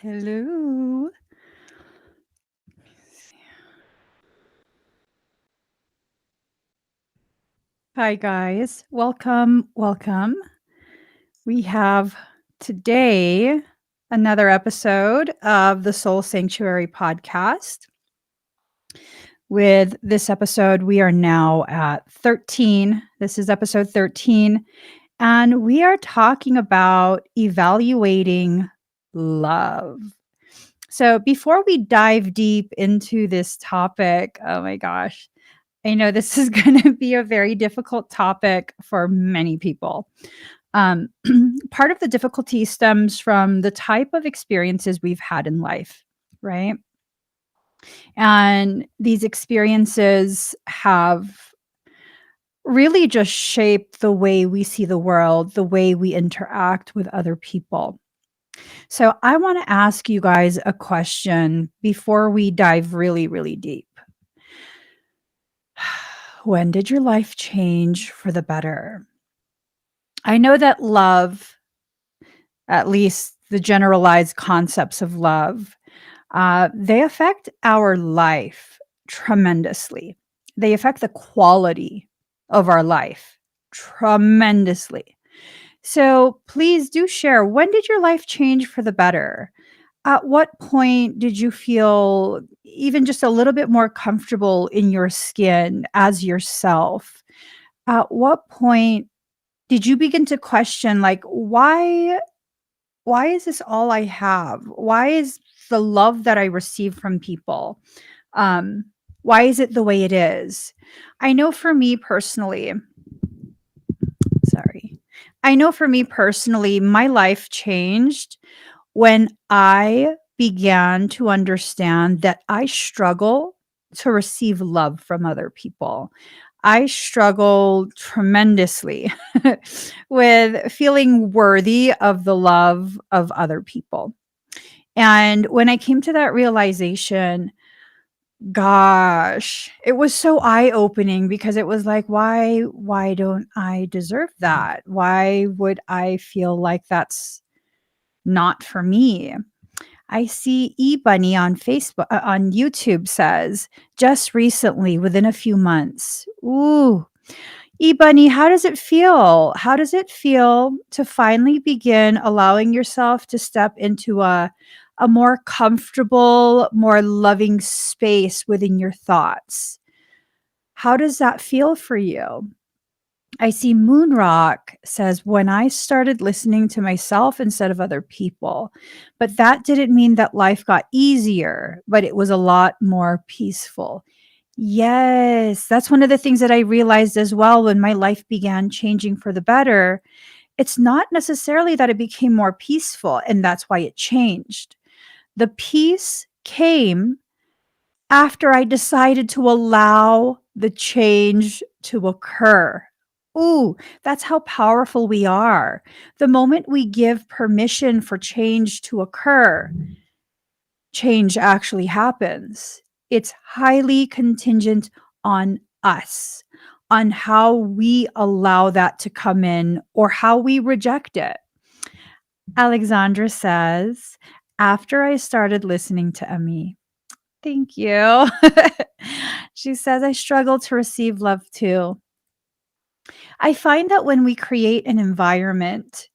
Hello. Hi, guys. Welcome. We have today another episode of the Soul Sanctuary podcast. With this episode, we are now at 13. This is episode 13. And we are talking about evaluating love. So before we dive deep into this topic, oh my gosh, I know this is going to be a very difficult topic for many people. Um, Part of the difficulty stems from the type of experiences we've had in life, right? And these experiences have really just shaped the way we see the world, the way we interact with other people. So, I want to ask you guys a question before we dive really, really deep. When did your life change for the better? I know that love, at least the generalized concepts of love, they affect our life tremendously. They affect the quality of our life tremendously. So please do share, when did your life change for the better? At what point did you feel even just a little bit more comfortable in your skin as yourself? At what point did you begin to question, like, why is this all I have? Why is the love that I receive from people, um, why is it the way it is? I know for me personally, sorry. I know for me personally, my life changed when I began to understand that I struggle to receive love from other people. I struggle tremendously with feeling worthy of the love of other people. And when I came to that realization, gosh, it was so eye-opening because it was like, why don't I deserve that? Why would I feel like that's not for me? I see eBunny on Facebook on YouTube says, just recently, within a few months. Ooh, eBunny, how does it feel? How does it feel to finally begin allowing yourself to step into a more comfortable, more loving space within your thoughts? How does that feel for you? I see Moonrock says, when I started listening to myself instead of other people, but that didn't mean that life got easier, but it was a lot more peaceful. Yes, that's one of the things that I realized as well when my life began changing for the better. It's not necessarily that it became more peaceful, and that's why it changed. The peace came after I decided to allow the change to occur. Ooh, that's how powerful we are. The moment we give permission for change to occur, change actually happens. It's highly contingent on us, on how we allow that to come in or how we reject it. Alexandra says, after I started listening to Emmie, thank you. She says, I struggle to receive love too. I find that when we create an environment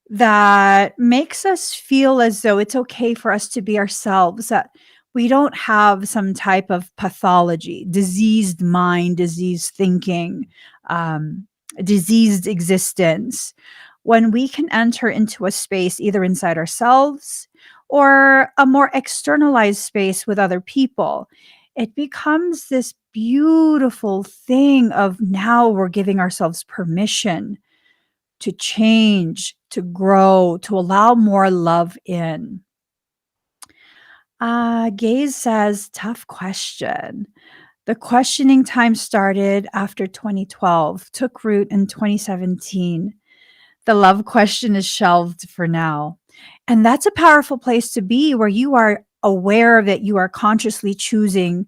that makes us feel as though it's okay for us to be ourselves, that we don't have some type of pathology, diseased mind, diseased thinking, diseased existence. When we can enter into a space either inside ourselves or a more externalized space with other people, it becomes this beautiful thing of now we're giving ourselves permission to change, to grow, to allow more love in? Gaze says, tough question. The questioning time started after 2012, took root in 2017. The love question is shelved for now. And that's a powerful place to be where you are aware that you are consciously choosing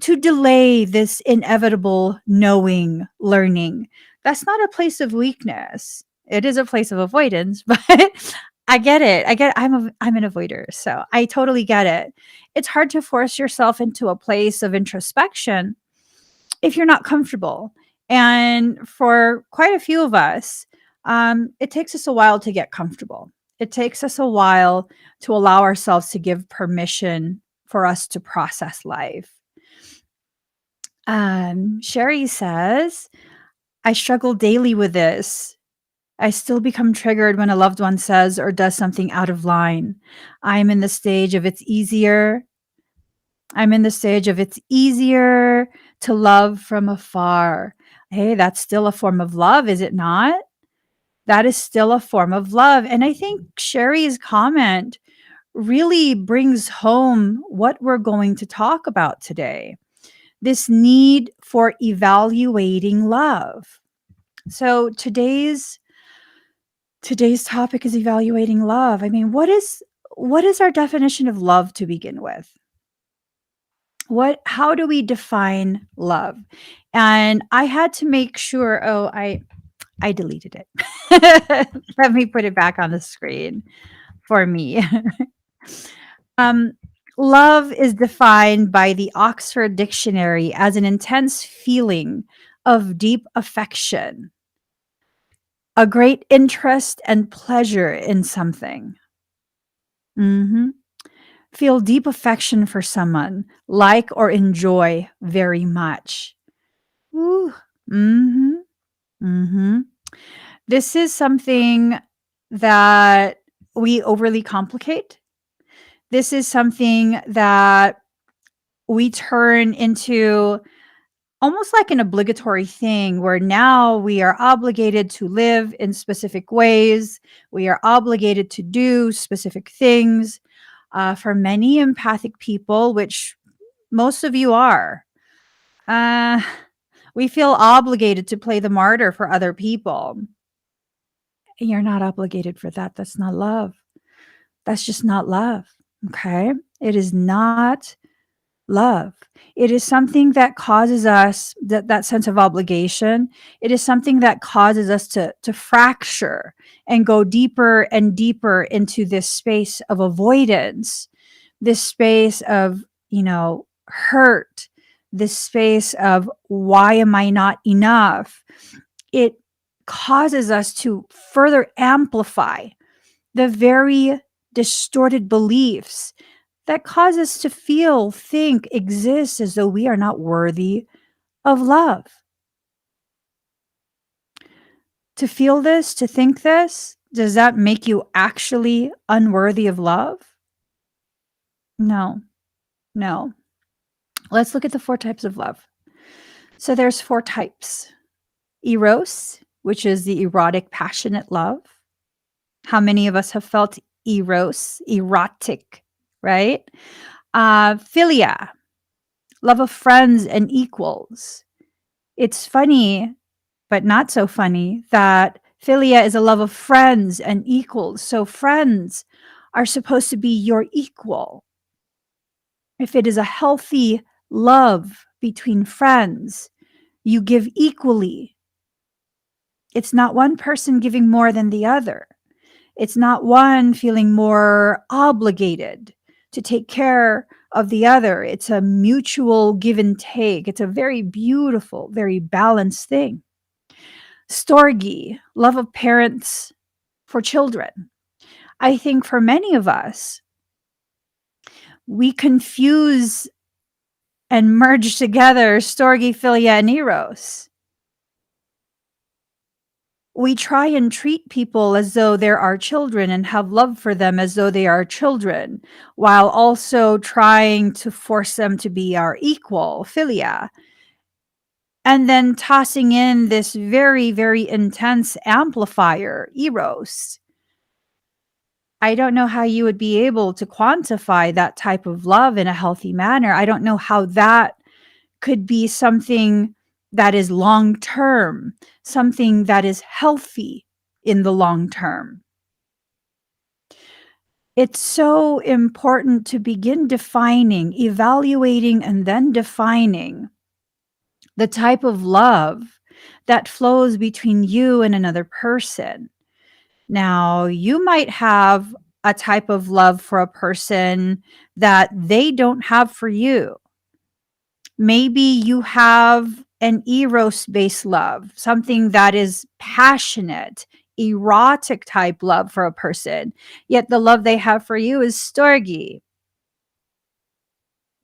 to delay this inevitable knowing, learning. That's not a place of weakness. It is a place of avoidance, but I get it. I'm an avoider, so I totally get it. It's hard to force yourself into a place of introspection if you're not comfortable. And for quite a few of us, it takes us a while to get comfortable. It takes us a while to allow ourselves to give permission for us to process life. Sherry says, I struggle daily with this. I still become triggered when a loved one says or does something out of line. I'm in the stage of it's easier. I'm in the stage of it's easier to love from afar. Hey, that's still a form of love, is it not? That is still a form of love. And I think Sherry's comment really brings home what we're going to talk about today. This need for evaluating love. So today's topic is evaluating love. I mean, what is our definition of love to begin with? How do we define love? And I had to make sure, I deleted it. Let me put it back on the screen for me. um Love is defined by the Oxford Dictionary as an intense feeling of deep affection, a great interest and pleasure in something. Mhm. Feel deep affection for someone, like or enjoy very much. Ooh. Mhm. Mhm. This is something that we overly complicate. This is something that we turn into almost like an obligatory thing where now we are obligated to live in specific ways. We are obligated to do specific things. For many empathic people, which most of you are, uh, we feel obligated to play the martyr for other people. You're not obligated for that. That's not love. That's just not love. Okay. It is not love. It is something that causes us that sense of obligation. It is something that causes us to fracture and go deeper and deeper into this space of avoidance, this space of, hurt, this space of why am I not enough? It causes us to further amplify the very distorted beliefs that cause us to feel, think, exist as though we are not worthy of love. To feel this, to think this, does that make you actually unworthy of love? No, no. Let's look at the 4 types of love. So there's 4 types. Eros, which is the erotic, passionate love. How many of us have felt eros, erotic, right? Philia, love of friends and equals. It's funny, but not so funny, that philia is a love of friends and equals. So friends are supposed to be your equal. If it is a healthy love between friends, you give equally. It's not one person giving more than the other. It's not one feeling more obligated to take care of the other. It's a mutual give and take. It's a very beautiful, very balanced thing. Storge, love of parents for children. I think for many of us, we confuse and merge together storge, philia, and eros. We try and treat people as though they're our children and have love for them as though they are children, while also trying to force them to be our equal, philia. and then tossing in this very, very intense amplifier, Eros. I don't know how you would be able to quantify that type of love in a healthy manner. I don't know how that could be something that is long term, something that is healthy in the long term. It's so important to begin defining, evaluating, and then defining the type of love that flows between you and another person. Now, you might have a type of love for a person that they don't have for you. Maybe you have an eros based love, something that is passionate, erotic type love for a person, yet the love they have for you is storge.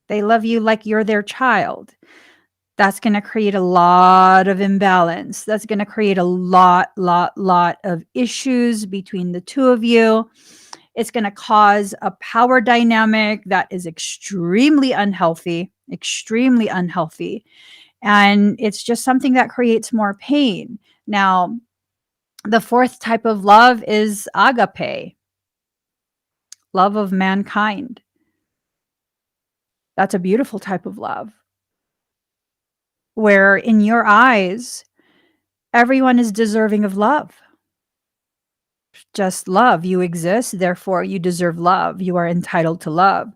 They love you like you're their child. That's going to create a lot of imbalance. That's going to create a lot of issues between the two of you. It's going to cause a power dynamic that is extremely unhealthy, extremely unhealthy. And it's just something that creates more pain. Now, the fourth type of love is agape, love of mankind. That's a beautiful type of love where, in your eyes, everyone is deserving of love. Just love. You exist, therefore, you deserve love. You are entitled to love.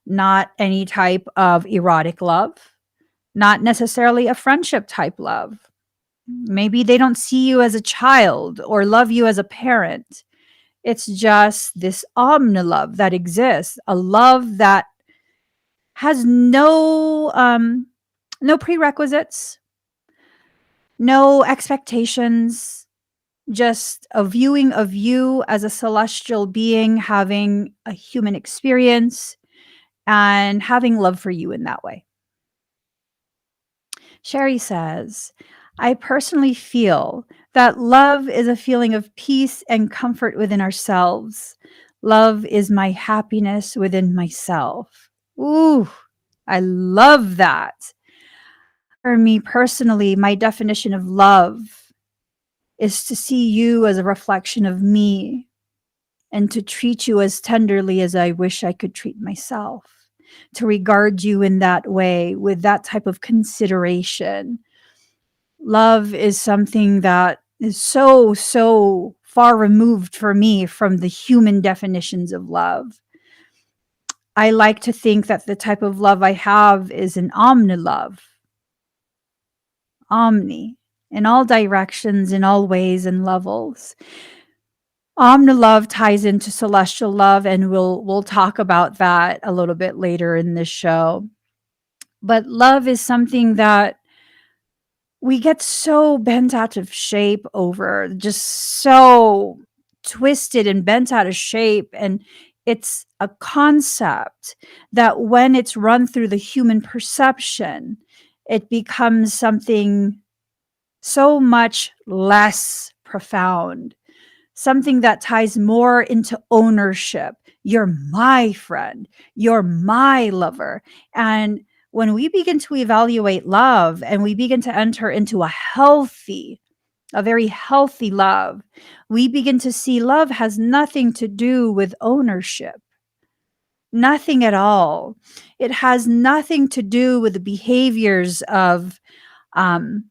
Not any type of erotic love, not necessarily a friendship type love. Maybe they don't see you as a child or love you as a parent. It's just this omni-love that exists, a love that has no prerequisites, no expectations, just a viewing of you as a celestial being having a human experience and having love for you in that way. Sherry says, I personally feel that love is a feeling of peace and comfort within ourselves. Love is my happiness within myself. Ooh, I love that. For me personally, my definition of love is to see you as a reflection of me and to treat you as tenderly as I wish I could treat myself, to regard you in that way with that type of consideration. Love is something that is so far removed for me from the human definitions of love. I like to think that the type of love I have is an omni love, omni, in all directions, in all ways and levels. Omni love ties into celestial love, and we'll talk about that a little bit later in this show. But love is something that we get so bent out of shape over, just so twisted and bent out of shape. And it's a concept that when it's run through the human perception, it becomes something so much less profound, something that ties more into ownership. You're my friend, you're my lover. And when we begin to evaluate love and we begin to enter into a very healthy love, we begin to see love has nothing to do with ownership. Nothing at all. It has nothing to do with the behaviors of um,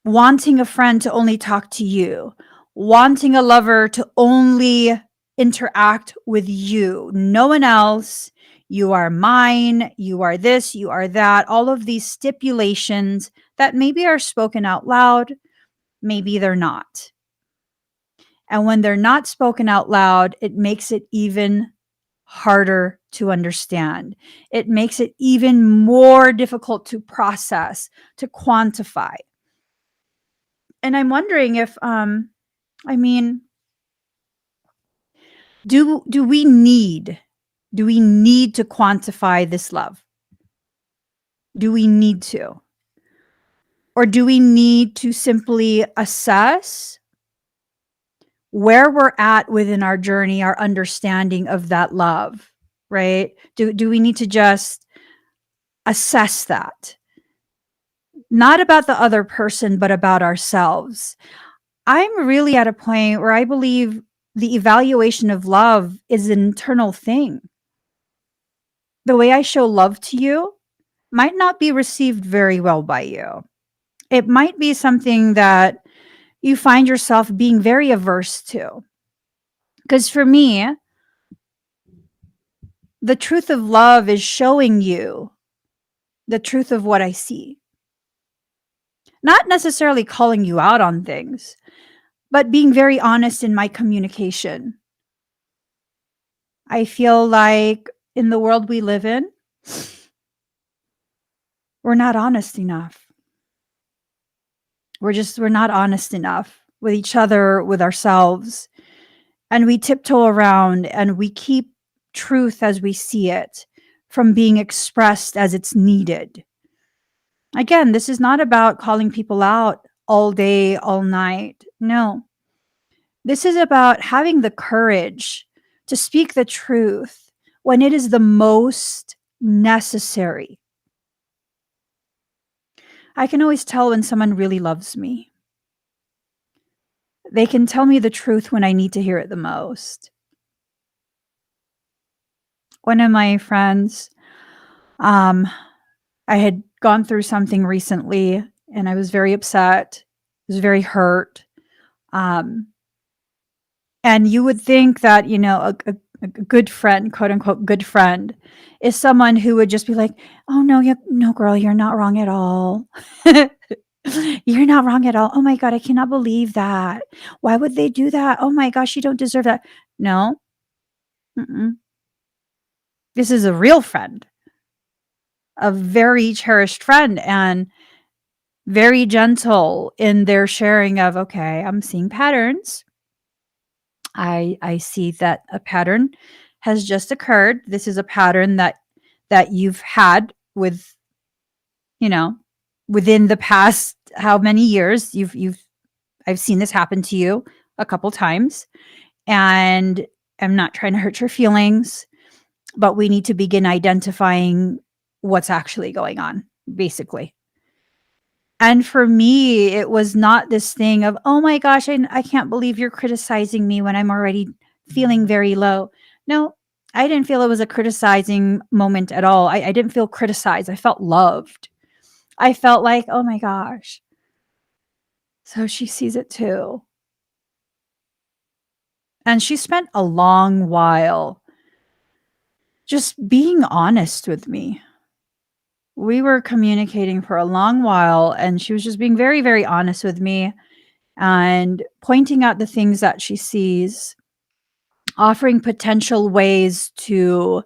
wanting a friend to only talk to you, wanting a lover to only interact with you, no one else. You are mine, you are this, you are that. All of these stipulations that maybe are spoken out loud, maybe they're not. And when they're not spoken out loud, it makes it even harder to understand. It makes it even more difficult to process, to quantify. And I'm wondering if I mean, do we need to quantify this love? Do we need to? Or do we need to simply assess where we're at within our journey, our understanding of that love, right? Do we need to just assess that? not about the other person, but about ourselves. I'm really at a point where I believe the evaluation of love is an internal thing. The way I show love to you might not be received very well by you. It might be something that you find yourself being very averse to. Because for me, the truth of love is showing you the truth of what I see, not necessarily calling you out on things, but being very honest in my communication. I feel like in the world we live in, we're not honest enough. We're not honest enough with each other, with ourselves. And we tiptoe around and we keep truth as we see it from being expressed as it's needed. Again, this is not about calling people out all day, all night. No. This is about having the courage to speak the truth when it is the most necessary. I can always tell when someone really loves me. They can tell me the truth when I need to hear it the most. One of my friends, um, I had gone through something recently and I was very upset. I was very hurt. Um, and you would think that, a good friend, quote unquote, good friend, is someone who would just be like, oh, no, no, girl, you're not wrong at all. You're not wrong at all. Oh my God, I cannot believe that. Why would they do that? Oh my gosh, you don't deserve that. No, mm-mm. This is a real friend, a very cherished friend, and very gentle in their sharing of, okay, I'm seeing patterns. I see that a pattern has just occurred. This is a pattern that you've had with, you know, within the past how many years I've seen this happen to you a couple times, and I'm not trying to hurt your feelings, but we need to begin identifying what's actually going on, basically. And for me, it was not this thing of, oh my gosh, I can't believe you're criticizing me when I'm already feeling very low. No, I didn't feel it was a criticizing moment at all. I didn't feel criticized. I felt loved. I felt like, oh my gosh. So she sees it too. And she spent a long while just being honest with me. We were communicating for a long while, and she was just being very, very honest with me and pointing out the things that she sees, offering potential ways to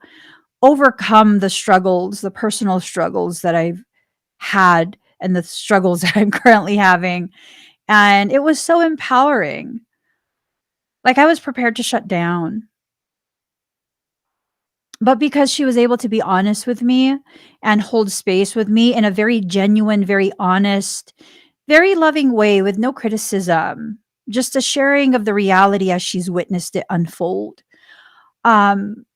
overcome the struggles, the personal struggles that I've had and the struggles that I'm currently having. And it was so empowering. Like I was prepared to shut down. But because she was able to be honest with me and hold space with me in a very genuine, very honest, very loving way with no criticism, just a sharing of the reality as she's witnessed it unfold. Um,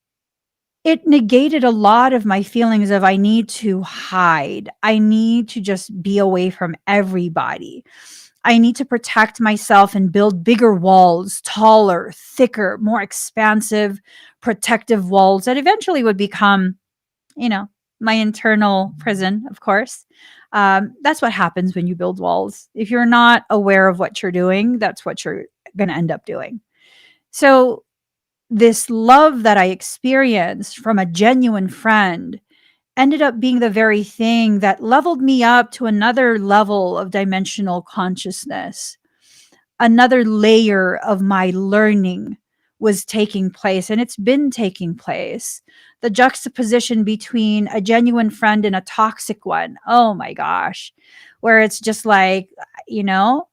it negated a lot of my feelings of I need to hide. I need to just be away from everybody. I need to protect myself and build bigger walls, taller, thicker, more expansive, protective walls that eventually would become, my internal prison, of course. That's what happens when you build walls. If you're not aware of what you're doing, that's what you're going to end up doing. So, this love that I experienced from a genuine friend ended up being the very thing that leveled me up to another level of dimensional consciousness. Another layer of my learning was taking place, and it's been taking place. The juxtaposition between a genuine friend and a toxic one. Oh my gosh. Where it's just like, you know,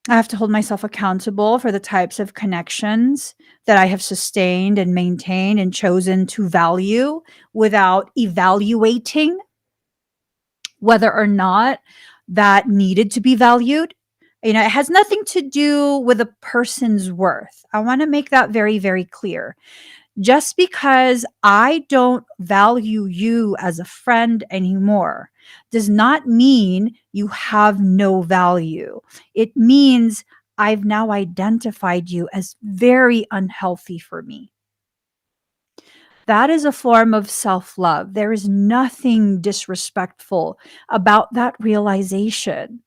I have to hold myself accountable for the types of connections that I have sustained and maintained and chosen to value without evaluating whether or not that needed to be valued. It has nothing to do with a person's worth. I want to make that very, very clear. Just because I don't value you as a friend anymore does not mean you have no value. It means I've now identified you as very unhealthy for me. That is a form of self love. There is nothing disrespectful about that realization.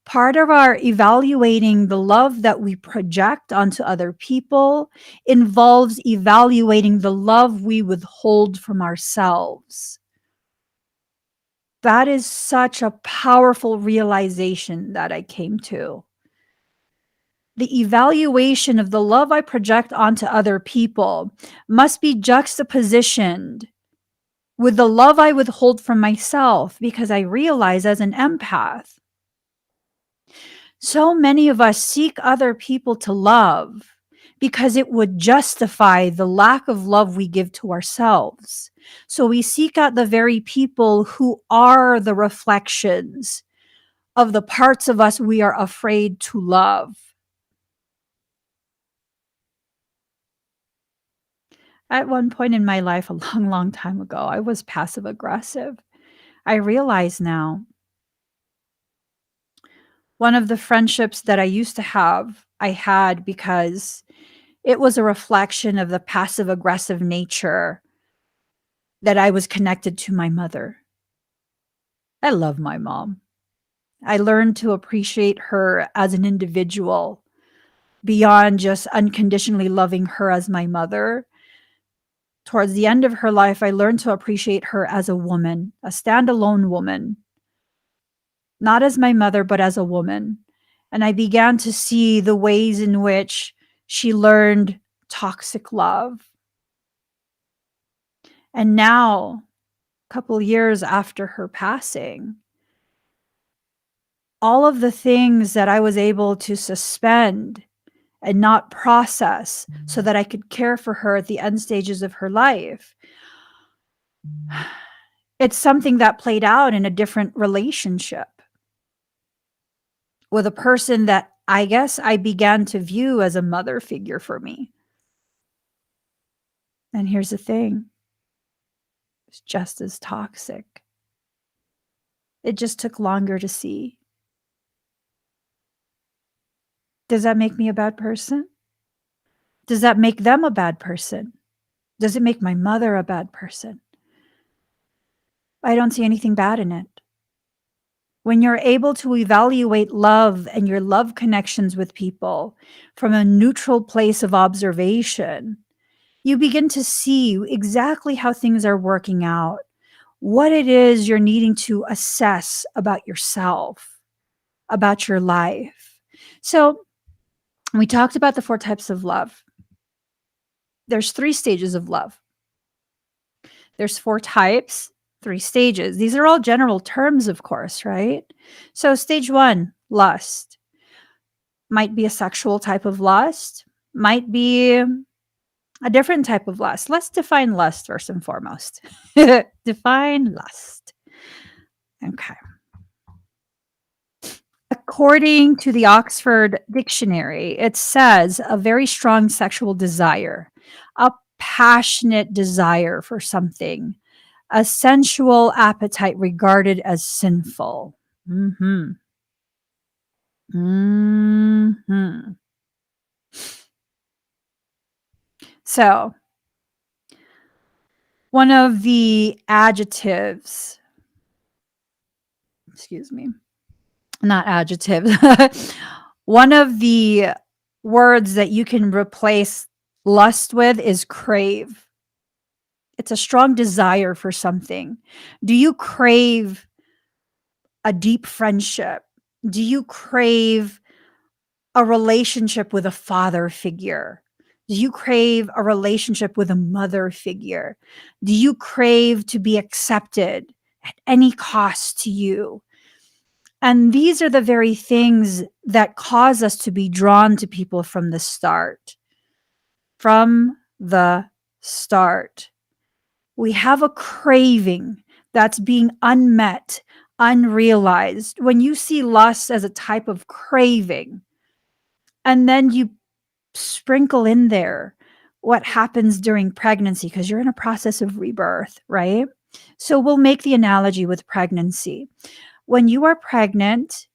Part of our evaluating the love that we project onto other people involves evaluating the love we withhold from ourselves. That is such a powerful realization that I came to. The evaluation of the love I project onto other people must be juxtapositioned with the love I withhold from myself, because I realize as an empath, so many of us seek other people to love because it would justify the lack of love we give to ourselves. So we seek out the very people who are the reflections of the parts of us we are afraid to love. At one point in my life, a long, long time ago, I was passive aggressive. I realize now one of the friendships that I used to have, I had because it was a reflection of the passive aggressive nature that I was connected to my mother. I love my mom. I learned to appreciate her as an individual beyond just unconditionally loving her as my mother. Towards the end of her life, I learned to appreciate her as a woman, a standalone woman, not as my mother, but as a woman. And I began to see the ways in which she learned toxic love. And now, a couple years after her passing, all of the things that I was able to suspend and not process so that I could care for her at the end stages of her life, it's something that played out in a different relationship with a person that I guess I began to view as a mother figure for me. And here's the thing, it's just as toxic. It just took longer to see. Does that make me a bad person? Does that make them a bad person? Does it make my mother a bad person? I don't see anything bad in it. When you're able to evaluate love and your love connections with people from a neutral place of observation, you begin to see exactly how things are working out, what it is you're needing to assess about yourself, about your life. So, we talked about the 4 types of love. There's 3 stages of love. There's 4 types, 3 stages. These are all general terms, of course, right? So stage 1, lust. Might be a sexual type of lust, might be a different type of lust. Let's define lust first and foremost. Define lust. Okay. According to the Oxford Dictionary, it says a very strong sexual desire, a passionate desire for something, a sensual appetite regarded as sinful. Mhm. Mhm. So, one of the adjectives, excuse me, not adjectives, one of the words that you can replace lust with is crave. It's a strong desire for something. Do you crave a deep friendship? Do you crave a relationship with a father figure? Do you crave a relationship with a mother figure? Do you crave to be accepted at any cost to you? And these are the very things that cause us to be drawn to people from the start. From the start, we have a craving that's being unmet, unrealized. When you see lust as a type of craving, and then you sprinkle in there what happens during pregnancy because you're in a process of rebirth, right? So we'll make the analogy with pregnancy. When you are pregnant,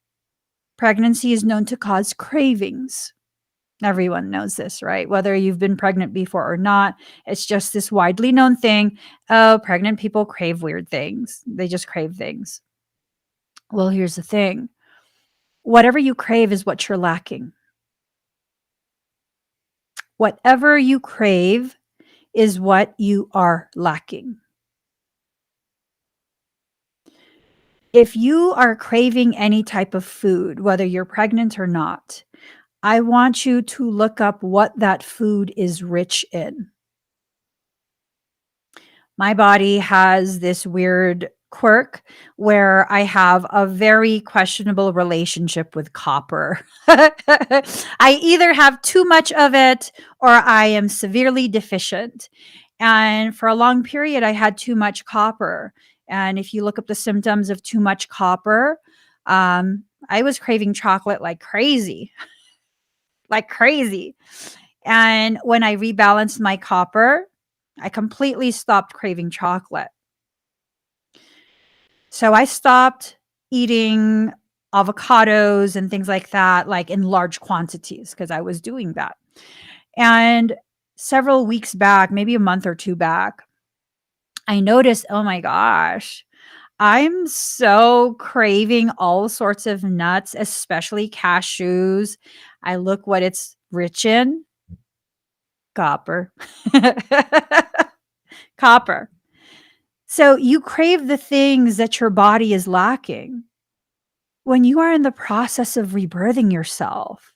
pregnancy is known to cause cravings. Everyone knows this, right? Whether you've been pregnant before or not, it's just this widely known thing. Oh, pregnant people crave weird things. They just crave things. Well, here's the thing. Whatever you crave is what you're lacking. Whatever you crave is what you are lacking. If you are craving any type of food, whether you're pregnant or not, I want you to look up what that food is rich in. My body has this weird quirk where I have a very questionable relationship with copper. I either have too much of it or I am severely deficient. And for a long period, I had too much copper. And if you look up the symptoms of too much copper, I was craving chocolate like crazy, like crazy. And when I rebalanced my copper, I completely stopped craving chocolate. So I stopped eating avocados and things like that, like in large quantities, because I was doing that. And several weeks back, maybe a month or two back, I noticed, oh my gosh, I'm so craving all sorts of nuts, especially cashews. I look what it's rich in copper. Copper. So you crave the things that your body is lacking. When you are in the process of rebirthing yourself,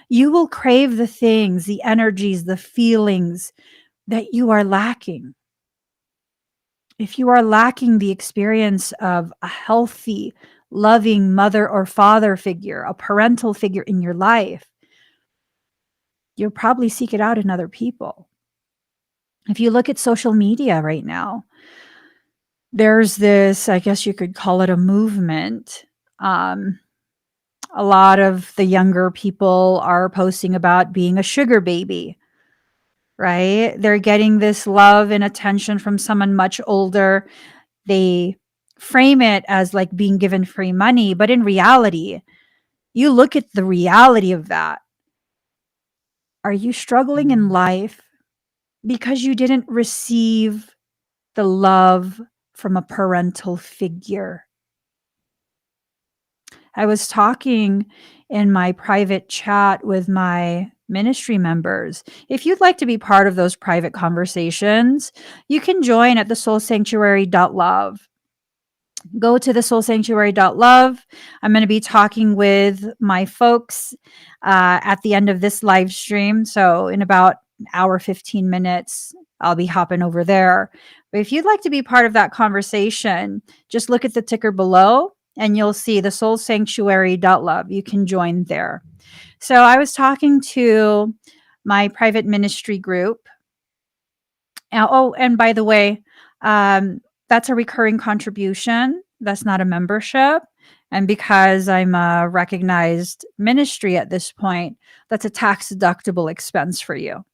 you will crave the things, the energies, the feelings that you are lacking. If you are lacking the experience of a healthy, loving mother or father figure, a parental figure in your life, you'll probably seek it out in other people. If you look at social media right now, there's this, I guess you could call it a movement. A lot of the younger people are posting about being a sugar baby, right? They're getting this love and attention from someone much older. They frame it as like being given free money, but in reality, you look at the reality of that. Are you struggling in life because you didn't receive the love from a parental figure? I was talking in my private chat with my ministry members. If you'd like to be part of those private conversations, you can join at thesoulsanctuary.love. Go to thesoulsanctuary.love. I'm going to be talking with my folks at the end of this live stream. So, in about an hour, 15 minutes, I'll be hopping over there. But if you'd like to be part of that conversation, just look at the ticker below and you'll see thesoulsanctuary.love. You can join there. So, I was talking to my private ministry group. Oh, and by the way, that's a recurring contribution. That's not a membership. And because I'm a recognized ministry at this point, that's a tax deductible expense for you.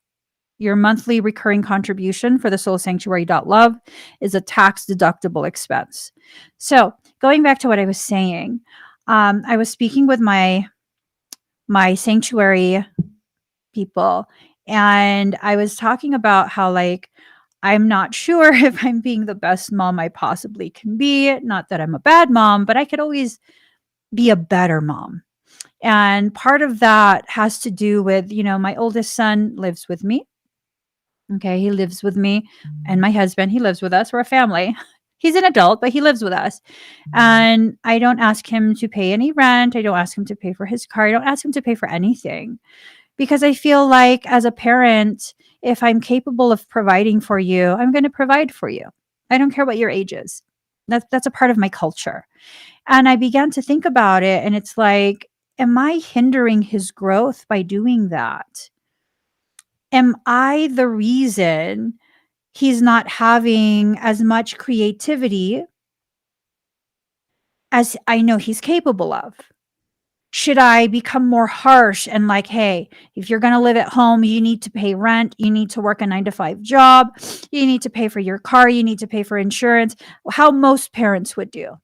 Your monthly recurring contribution for the soulsanctuary.love is a tax deductible expense. So going back to what I was saying, I was speaking with my sanctuary people, and I was talking about how, like, I'm not sure if I'm being the best mom I possibly can be. Not that I'm a bad mom, but I could always be a better mom. And part of that has to do with, my oldest son lives with me. Okay. He lives with me and my husband. He lives with us. We're a family. He's an adult, but he lives with us. And I don't ask him to pay any rent. I don't ask him to pay for his car. I don't ask him to pay for anything. Because I feel like as a parent, if I'm capable of providing for you, I'm going to provide for you. I don't care what your age is. That's a part of my culture. And I began to think about it, and it's like, am I hindering his growth by doing that? Am I the reason he's not having as much creativity as I know he's capable of? Should I become more harsh and like, hey, if you're going to live at home, you need to pay rent, you need to work a 9 to 5 job, you need to pay for your car, you need to pay for insurance, how most parents would do.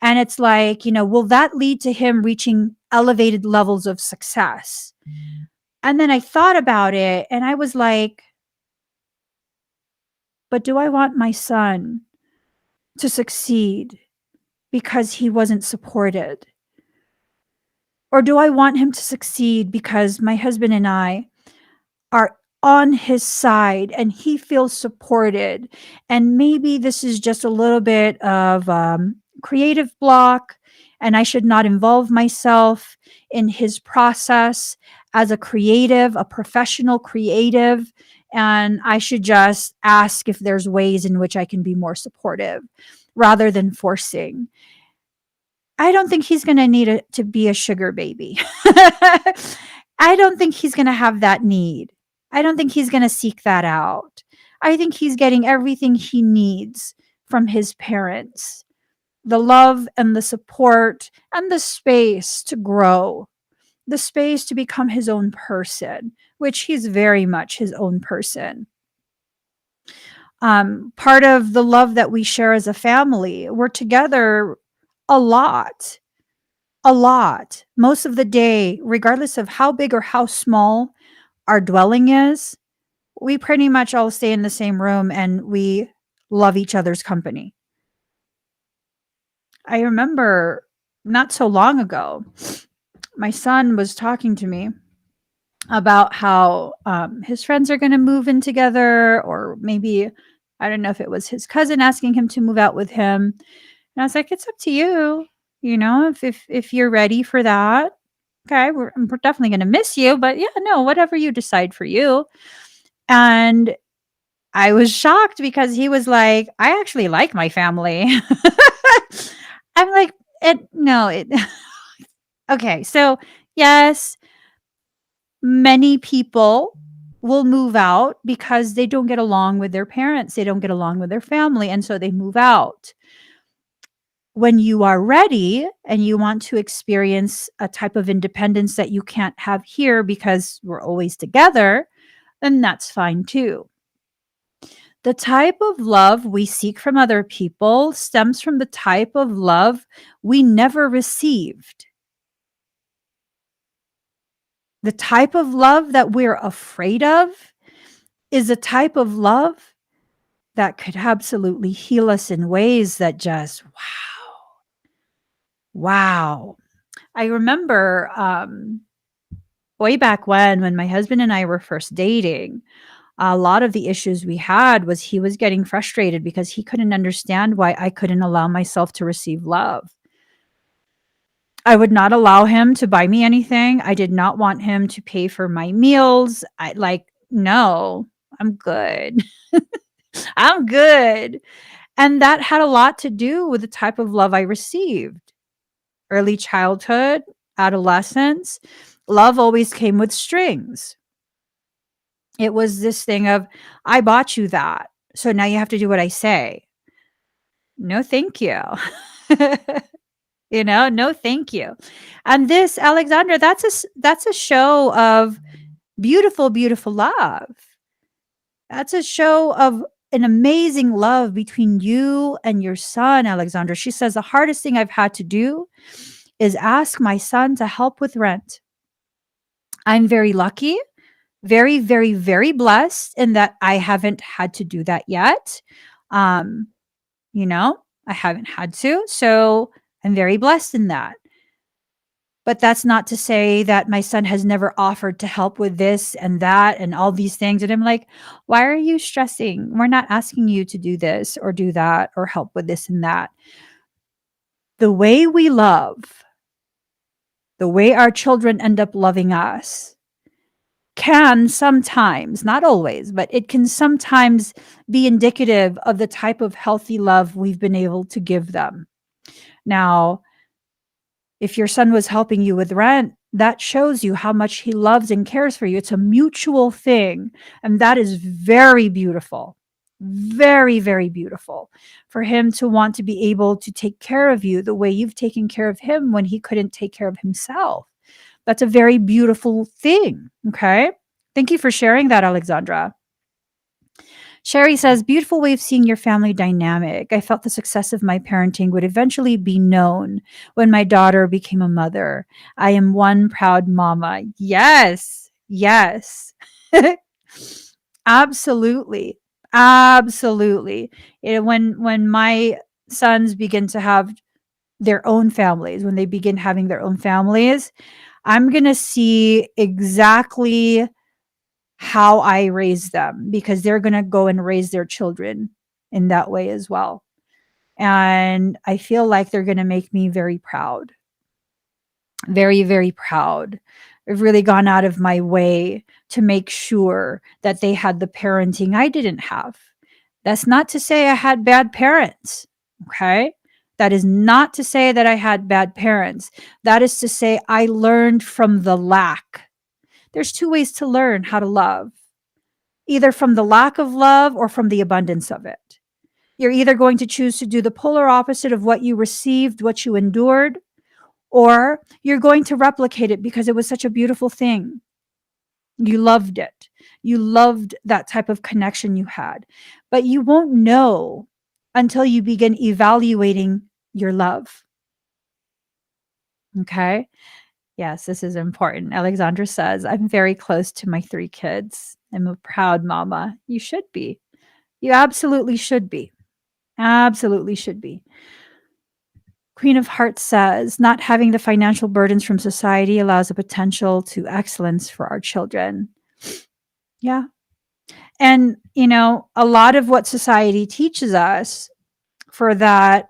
And it's like, will that lead to him reaching elevated levels of success? And then I thought about it and I was like, but do I want my son to succeed because he wasn't supported? Or do I want him to succeed because my husband and I are on his side and he feels supported? And maybe this is just a little bit of creative block, and I should not involve myself in his process as a creative, a professional creative. And I should just ask if there's ways in which I can be more supportive rather than forcing. I don't think he's going to need to be a sugar baby. I don't think he's going to have that need. I don't think he's going to seek that out. I think he's getting everything he needs from his parents, the love and the support and the space to grow, the space to become his own person, which he's very much his own person. Part of the love that we share as a family, we're together a lot. A lot. Most of the day, regardless of how big or how small our dwelling is, we pretty much all stay in the same room and we love each other's company. I remember not so long ago, my son was talking to me about how his friends are going to move in together, or maybe, I don't know if it was his cousin asking him to move out with him. And I was like, it's up to you. If you're ready for that, okay, we're definitely going to miss you, but yeah, no, whatever you decide for you. And I was shocked because he was like, I actually like my family. I'm like, no, okay. So yes, many people will move out because they don't get along with their parents. They don't get along with their family. And so they move out. When you are ready and you want to experience a type of independence that you can't have here because we're always together, then that's fine too. The type of love we seek from other people stems from the type of love we never received. The type of love that we're afraid of is a type of love that could absolutely heal us in ways that just, wow, wow. I remember way back when my husband and I were first dating, a lot of the issues we had was he was getting frustrated because he couldn't understand why I couldn't allow myself to receive love. I would not allow him to buy me anything. I did not want him to pay for my meals. No, I'm good. I'm good. And that had a lot to do with the type of love I received. Early childhood, adolescence, love always came with strings. It was this thing of, I bought you that, so now you have to do what I say. No, thank you. No, thank you. And this, Alexandra, that's a show of beautiful, beautiful love. That's a show of an amazing love between you and your son, Alexandra. She says, the hardest thing I've had to do is ask my son to help with rent. I'm very lucky, very, very, very blessed in that I haven't had to do that yet. Um, I haven't had to. So I'm very blessed in that. But that's not to say that my son has never offered to help with this and that and all these things. And I'm like, why are you stressing? We're not asking you to do this or do that or help with this and that. The way we love, the way our children end up loving us, can sometimes, not always, but it can sometimes be indicative of the type of healthy love we've been able to give them. Now, if your son was helping you with rent, that shows you how much he loves and cares for you. It's a mutual thing. And that is very beautiful. Very, very beautiful for him to want to be able to take care of you the way you've taken care of him when he couldn't take care of himself. That's a very beautiful thing. Okay. Thank you for sharing that, Alexandra. Sherry says, beautiful way of seeing your family dynamic. I felt the success of my parenting would eventually be known when my daughter became a mother. I am one proud mama. Yes. Yes. Absolutely. Absolutely. When my sons begin to have their own families, when they begin having their own families, I'm going to see exactly how I raise them because they're going to go and raise their children in that way as well. And I feel like they're going to make me very proud, very, very proud. I've really gone out of my way to make sure that they had the parenting I didn't have. That's not to say I had bad parents. Okay. That is not to say that I had bad parents. That is to say I learned from the lack. There's two ways to learn how to love, either from the lack of love or from the abundance of it. You're either going to choose to do the polar opposite of what you received, what you endured, or you're going to replicate it because it was such a beautiful thing. You loved it. You loved that type of connection you had. But you won't know until you begin evaluating your love. Okay. Yes, this is important. Alexandra says, I'm very close to my 3 kids. I'm a proud mama. You should be. You absolutely should be. Absolutely should be. Queen of Hearts says, not having the financial burdens from society allows a potential to excellence for our children. Yeah. And, a lot of what society teaches us for that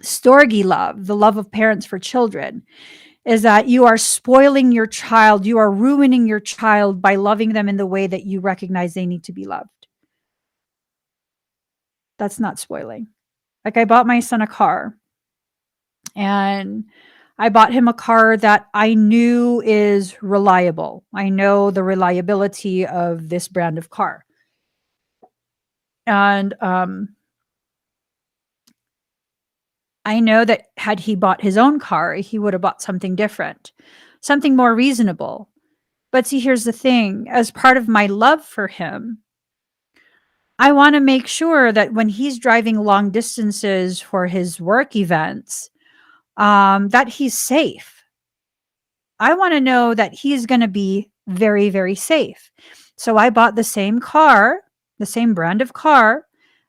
storge love, the love of parents for children, is that you are spoiling your child. You are ruining your child by loving them in the way that you recognize they need to be loved. That's not spoiling. Like I bought my son a car and I bought him a car that I knew is reliable. I know the reliability of this brand of car. And I know that had he bought his own car, he would have bought something different, something more reasonable. But see, here's the thing, as part of my love for him, I want to make sure that when he's driving long distances for his work events, that he's safe. I want to know that he's going to be very, very safe. So I bought the same car, the same brand of car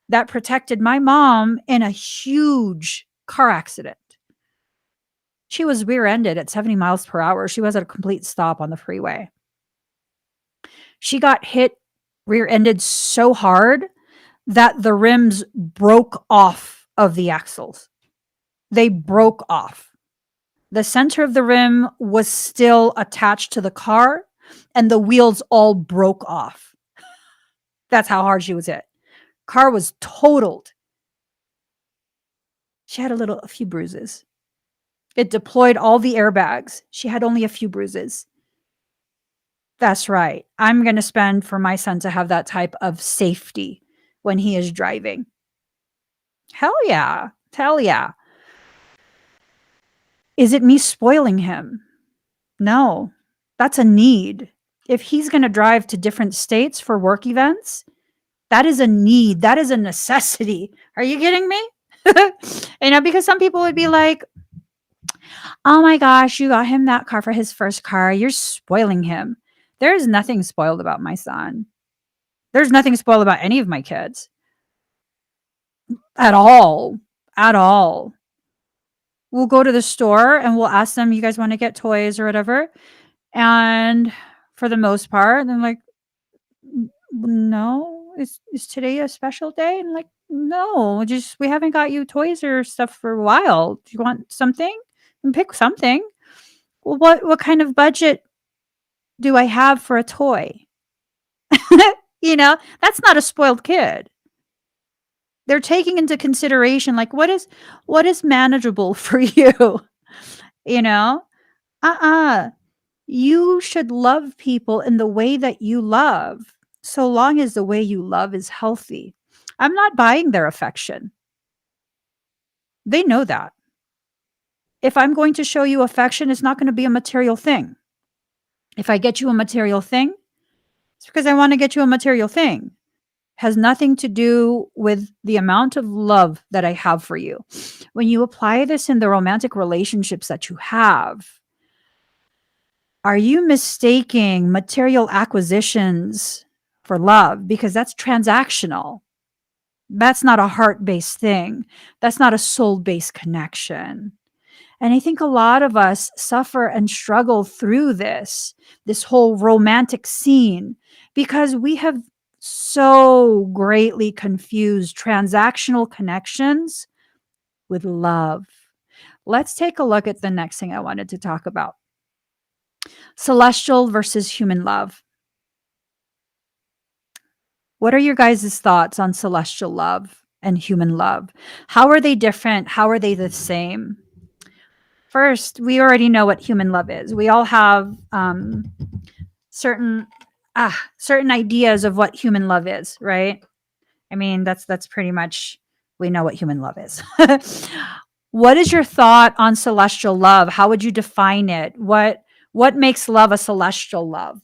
that protected my mom in a huge car accident. She was rear ended at 70 miles per hour. She was at a complete stop on the freeway. She got hit rear ended so hard that the rims broke off of the axles. They broke off. The center of the rim was still attached to the car, and the wheels all broke off. That's how hard she was hit. Car was totaled. She had a few bruises. It deployed all the airbags. She had only a few bruises. That's right. I'm going to spend for my son to have that type of safety when he is driving. Hell yeah. Hell yeah. Is it me spoiling him? No, that's a need. If he's going to drive to different states for work events, that is a need. That is a necessity. Are you kidding me? Because some people would be like, oh my gosh, you got him that car for his first car. You're spoiling him. There's nothing spoiled about my son. There's nothing spoiled about any of my kids at all. At all. We'll go to the store and we'll ask them, you guys want to get toys or whatever? And for the most part, they're like, no, is today a special day? And like, no, just we haven't got you toys or stuff for a while. Do you want something? And pick something. Well, what kind of budget do I have for a toy? That's not a spoiled kid. They're taking into consideration like what is manageable for you, you know? Uh-uh. You should love people in the way that you love, so long as the way you love is healthy. I'm not buying their affection. They know that. If I'm going to show you affection, it's not going to be a material thing. If I get you a material thing, it's because I want to get you a material thing. Has nothing to do with the amount of love that I have for you. When you apply this in the romantic relationships that you have, are you mistaking material acquisitions for love? Because that's transactional. That's not a heart based thing. That's not a soul based connection. And I think a lot of us suffer and struggle through this whole romantic scene, because we have so greatly confused transactional connections with love. Let's take a look at the next thing I wanted to talk about: celestial versus human love. What are your guys' thoughts on celestial love and human love? How are they different? How are they the same? First, we already know what human love is. We all have certain certain ideas of what human love is, right? I mean, that's pretty much, we know what human love is. What is your thought on celestial love? How would you define it? What makes love a celestial love?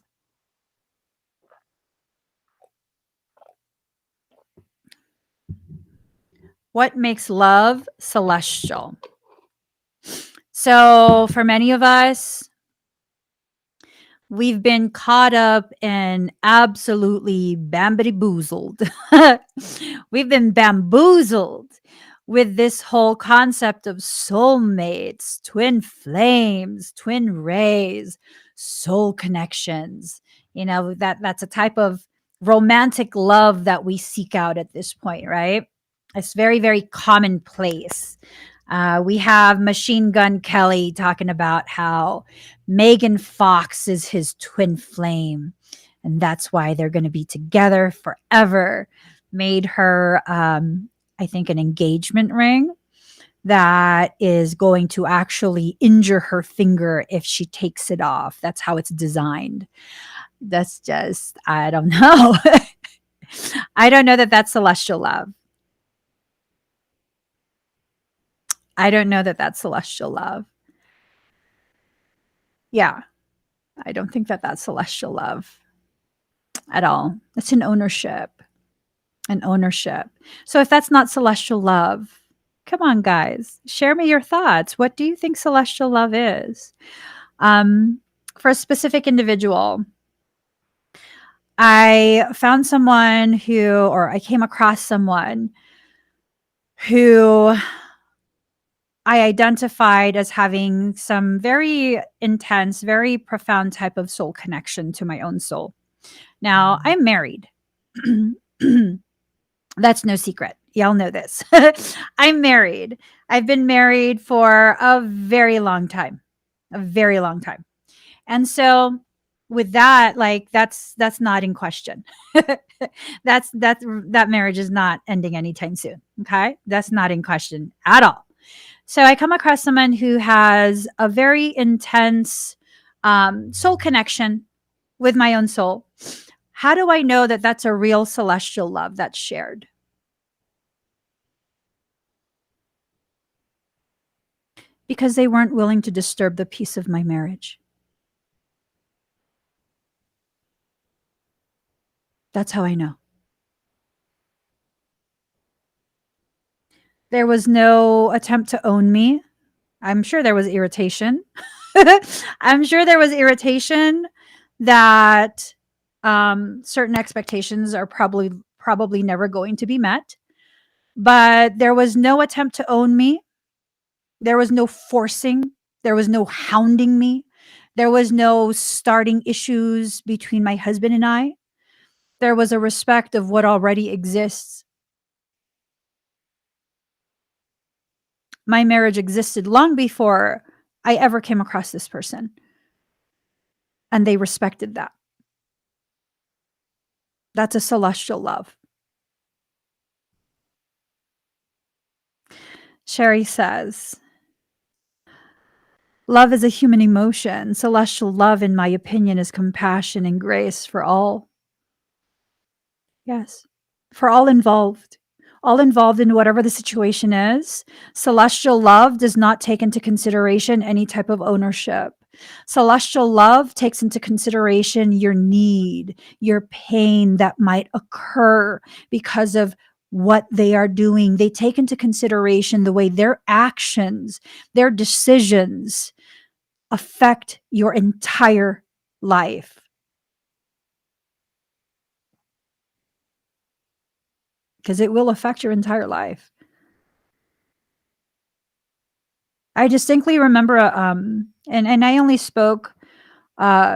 What makes love celestial? So, for many of us, we've been caught up and absolutely bamboozled. We've been bamboozled with this whole concept of soulmates, twin flames, twin rays, soul connections. You know, that's a type of romantic love that we seek out at this point, right? It's very, very commonplace. We have Machine Gun Kelly talking about how Megan Fox is his twin flame, and that's why they're going to be together forever. Made her, I think, an engagement ring that is going to actually injure her finger if she takes it off. That's how it's designed. That's just, I don't know. I don't know that that's celestial love. I don't know that that's celestial love. Yeah, I don't think that that's celestial love at all. It's an ownership, an ownership. So if that's not celestial love, come on, guys, share me your thoughts. What do you think celestial love is? Um, for a specific individual, I found someone who, or I came across someone who I identified as having some very intense, very profound type of soul connection to my own soul. Now, I'm married. That's no secret. Y'all know this. I'm married. I've been married for a very long time. A very long time. And so with that, like that's not in question. That marriage is not ending anytime soon. Okay? That's not in question at all. So I come across someone who has a very intense soul connection with my own soul. How do I know that that's a real celestial love that's shared? Because they weren't willing to disturb the peace of my marriage. That's how I know. There was no attempt to own me. I'm sure there was irritation. I'm sure there was irritation that certain expectations are probably never going to be met. But there was no attempt to own me. There was no forcing. There was no hounding me. There was no starting issues between my husband and I. There was a respect of what already exists. My marriage existed long before I ever came across this person, and they respected that. That's a celestial love. Sherry says, love is a human emotion. Celestial love, in my opinion, is compassion and grace for all. Yes, for all involved. all involved in whatever the situation is. Celestial love does not take into consideration any type of ownership. Celestial love takes into consideration your need, your pain that might occur because of what they are doing. They take into consideration the way their actions, their decisions affect your entire life. Because it will affect your entire life. I distinctly remember, and I only spoke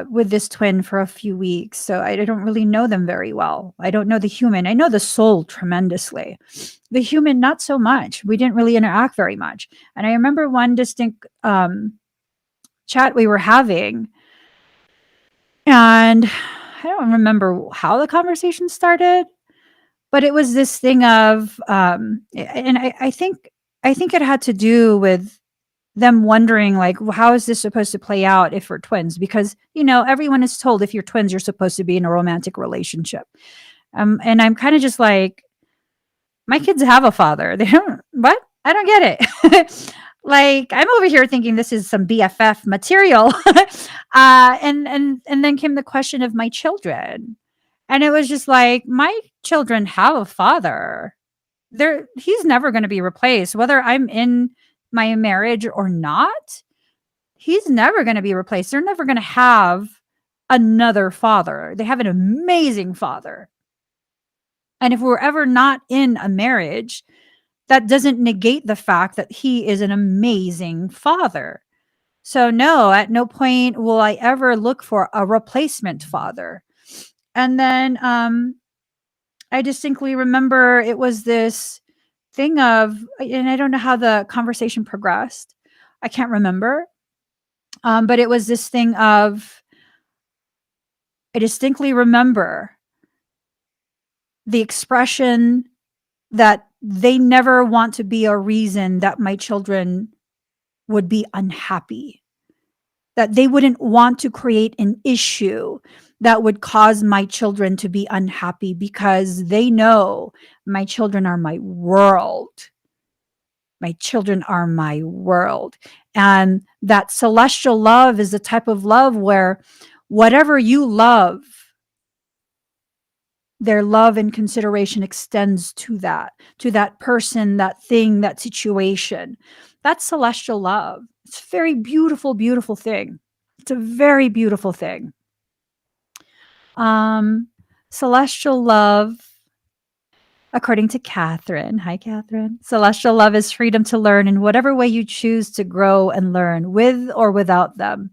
with this twin for a few weeks, so I don't really know them very well. I don't know the human. I know the soul tremendously. The human, not so much. We didn't really interact very much. And I remember one distinct chat we were having, and I don't remember how the conversation started, but it was this thing of, and I think it had to do with them wondering, like, "Well, how is this supposed to play out if we're twins?" Because, everyone is told if you're twins, you're supposed to be in a romantic relationship. And I'm kind of just like, my kids have a father. They don't, what? I don't get it. Like, I'm over here thinking this is some BFF material. And then came the question of my children. And it was just like, my children have a father. He's never going to be replaced, whether I'm in my marriage or not. He's never going to be replaced. They're never going to have another father. They have an amazing father. And if we're ever not in a marriage, that doesn't negate the fact that he is an amazing father. So no, at no point will I ever look for a replacement father. And then I distinctly remember it was this thing of, and I don't know how the conversation progressed. I can't remember. But it was this thing of, I distinctly remember the expression that they never want to be a reason that my children would be unhappy, that they wouldn't want to create an issue that would cause my children to be unhappy, because they know my children are my world. My children are my world. And that celestial love is the type of love where whatever you love, their love and consideration extends to that person, that thing, that situation. That's celestial love. It's a very beautiful, beautiful thing. It's a very beautiful thing. Celestial love, according to Catherine. Hi, Catherine. Celestial love is freedom to learn in whatever way you choose to grow and learn, with or without them.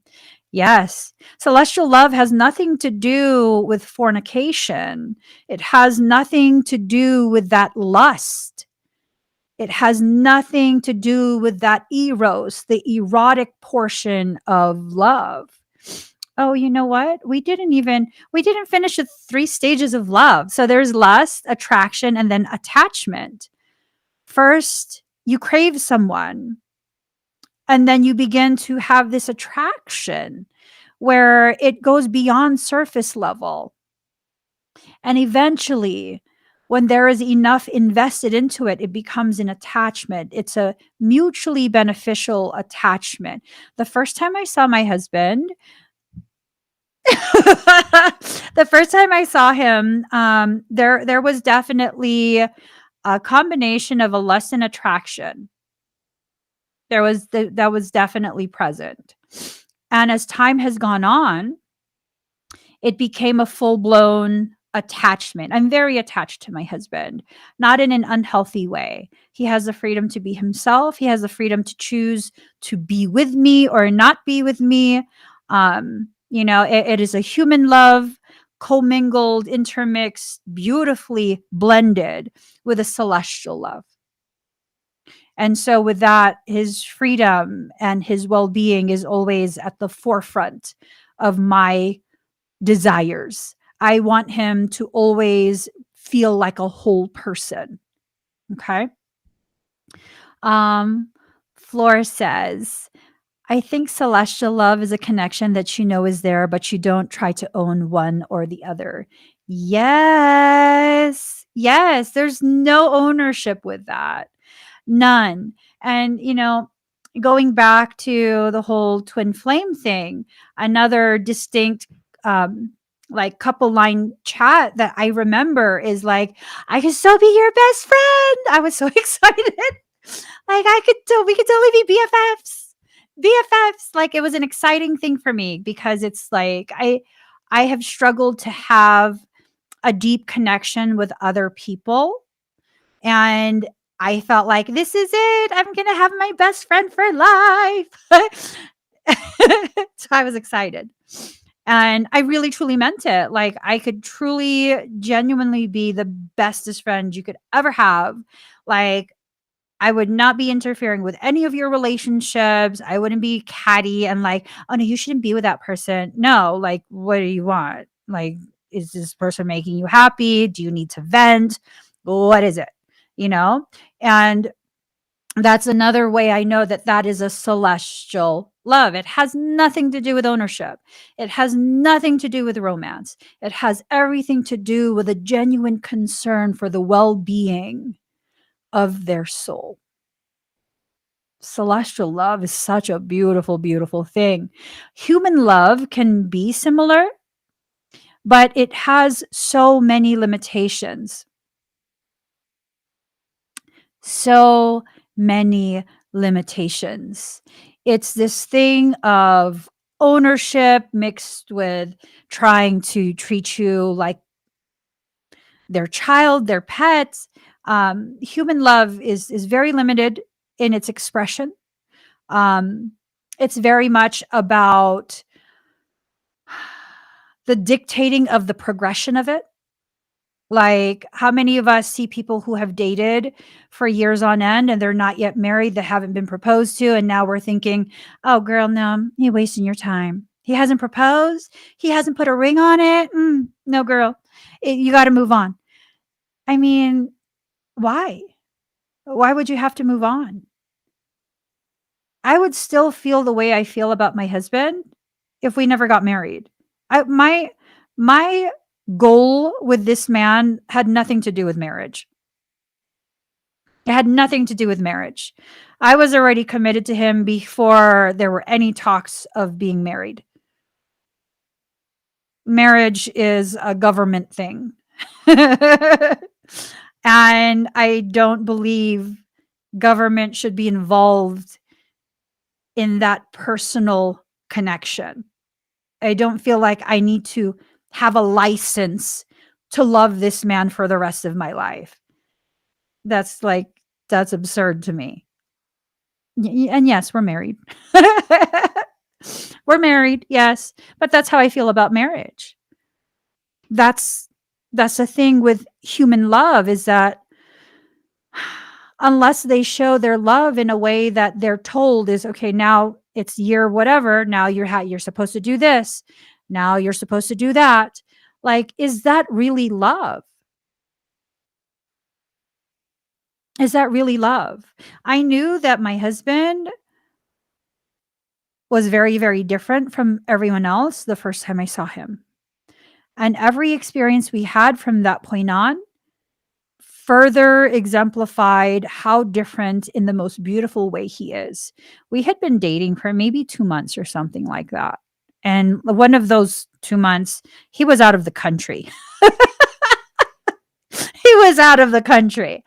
Yes. Celestial love has nothing to do with fornication. It has nothing to do with that lust. It has nothing to do with that eros, the erotic portion of love. Oh, you know what? We didn't finish the 3 stages of love. So there's lust, attraction, and then attachment. First, you crave someone, and then you begin to have this attraction where it goes beyond surface level. And eventually, when there is enough invested into it, it becomes an attachment. It's a mutually beneficial attachment. The first time I saw my husband, the first time I saw him, there was definitely a combination of a lust and attraction. That was definitely present. And as time has gone on, it became a full-blown attachment. I'm very attached to my husband, not in an unhealthy way. He has the freedom to be himself. He has the freedom to choose to be with me or not be with me. It is a human love, commingled, intermixed, beautifully blended with a celestial love. And so with that, his freedom and his well-being is always at the forefront of my desires. I want him to always feel like a whole person. Okay. Flora says, I think celestial love is a connection that you know is there, but you don't try to own one or the other. Yes. Yes, there's no ownership with that. None. And, going back to the whole twin flame thing, another distinct, um, like couple line chat that I remember is like, I could still be your best friend. I was so excited. Like we could totally be BFFs. BFFs. Like it was an exciting thing for me because it's like I have struggled to have a deep connection with other people, and I felt like this is it. I'm going to have my best friend for life. So I was excited. And I really truly meant it. Like I could truly genuinely be the bestest friend you could ever have. Like I would not be interfering with any of your relationships. I wouldn't be catty and like, oh no, you shouldn't be with that person. No, like, what do you want? Like, is this person making you happy? Do you need to vent? What is it? You know? And that's another way I know that that is a celestial love. It has nothing to do with ownership. It has nothing to do with romance. It has everything to do with a genuine concern for the well being of their soul. Celestial love is such a beautiful, beautiful thing. Human love can be similar, but it has so many limitations. So many limitations. It's this thing of ownership mixed with trying to treat you like their child, their pets. Human love is very limited in its expression. Um, it's very much about the dictating of the progression of it. Like, how many of us see people who have dated for years on end and they're not yet married, that haven't been proposed to, and now we're thinking, "Oh, girl, no, you're wasting your time. He hasn't proposed. He hasn't put a ring on it. No, girl, you got to move on." I mean, why? Why would you have to move on? I would still feel the way I feel about my husband if we never got married. My goal with this man had nothing to do with marriage. It had nothing to do with marriage. I was already committed to him before there were any talks of being married. Marriage is a government thing. And I don't believe government should be involved in that personal connection. I don't feel like I need to have a license to love this man for the rest of my life. That's like, that's absurd to me. And yes, we're married. We're married, yes, but that's how I feel about marriage. That's that's the thing with human love, is that unless they show their love in a way that they're told is okay, now it's year whatever, now you're supposed to do this, now you're supposed to do that. Like, is that really love? Is that really love? I knew that my husband was very, very different from everyone else the first time I saw him. And every experience we had from that point on further exemplified how different in the most beautiful way he is. We had been dating for maybe 2 months or something like that. And one of those 2 months, he was out of the country. He was out of the country.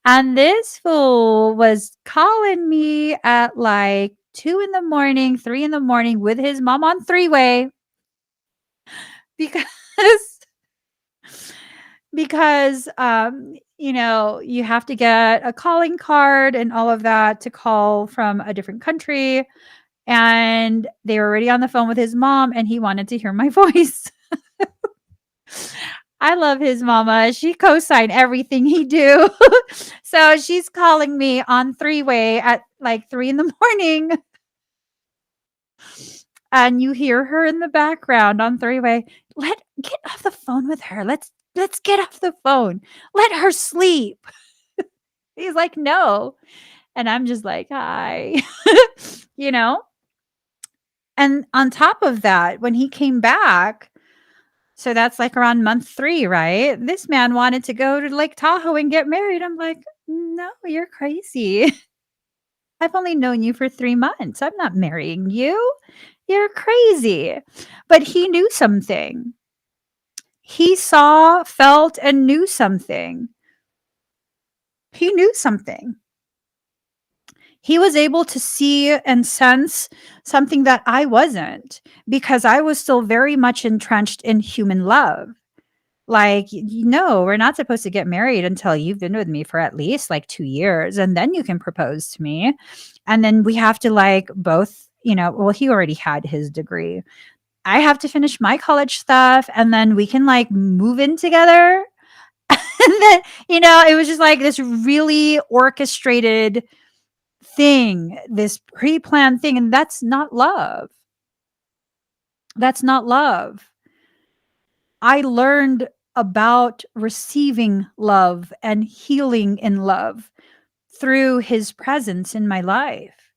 And this fool was calling me at like 2 in the morning, 3 in the morning with his mom on three-way because you have to get a calling card and all of that to call from a different country, and they were already on the phone with his mom and he wanted to hear my voice. I love his mama. She co-signed everything he do. So she's calling me on three-way at like 3 in the morning, and you hear her in the background on three-way. Get off the phone with her. Let's get off the phone. Let her sleep. He's like, "No." And I'm just like, "Hi." You know? And on top of that, when he came back, So that's like around month 3, right? This man wanted to go to Lake Tahoe and get married. I'm like, "No, you're crazy. I've only known you for 3 months. I'm not marrying you. You're crazy." But he knew something. He saw, felt, and knew something. He knew something. He was able to see and sense something that I wasn't, because I was still very much entrenched in human love. Like, no, we're not supposed to get married until you've been with me for at least like 2 years, and then you can propose to me. And then we have to like both, well, he already had his degree. I have to finish my college stuff, and then we can like move in together. And then, it was just like this really orchestrated thing, this pre-planned thing. And that's not love. That's not love. I learned about receiving love and healing in love through his presence in my life.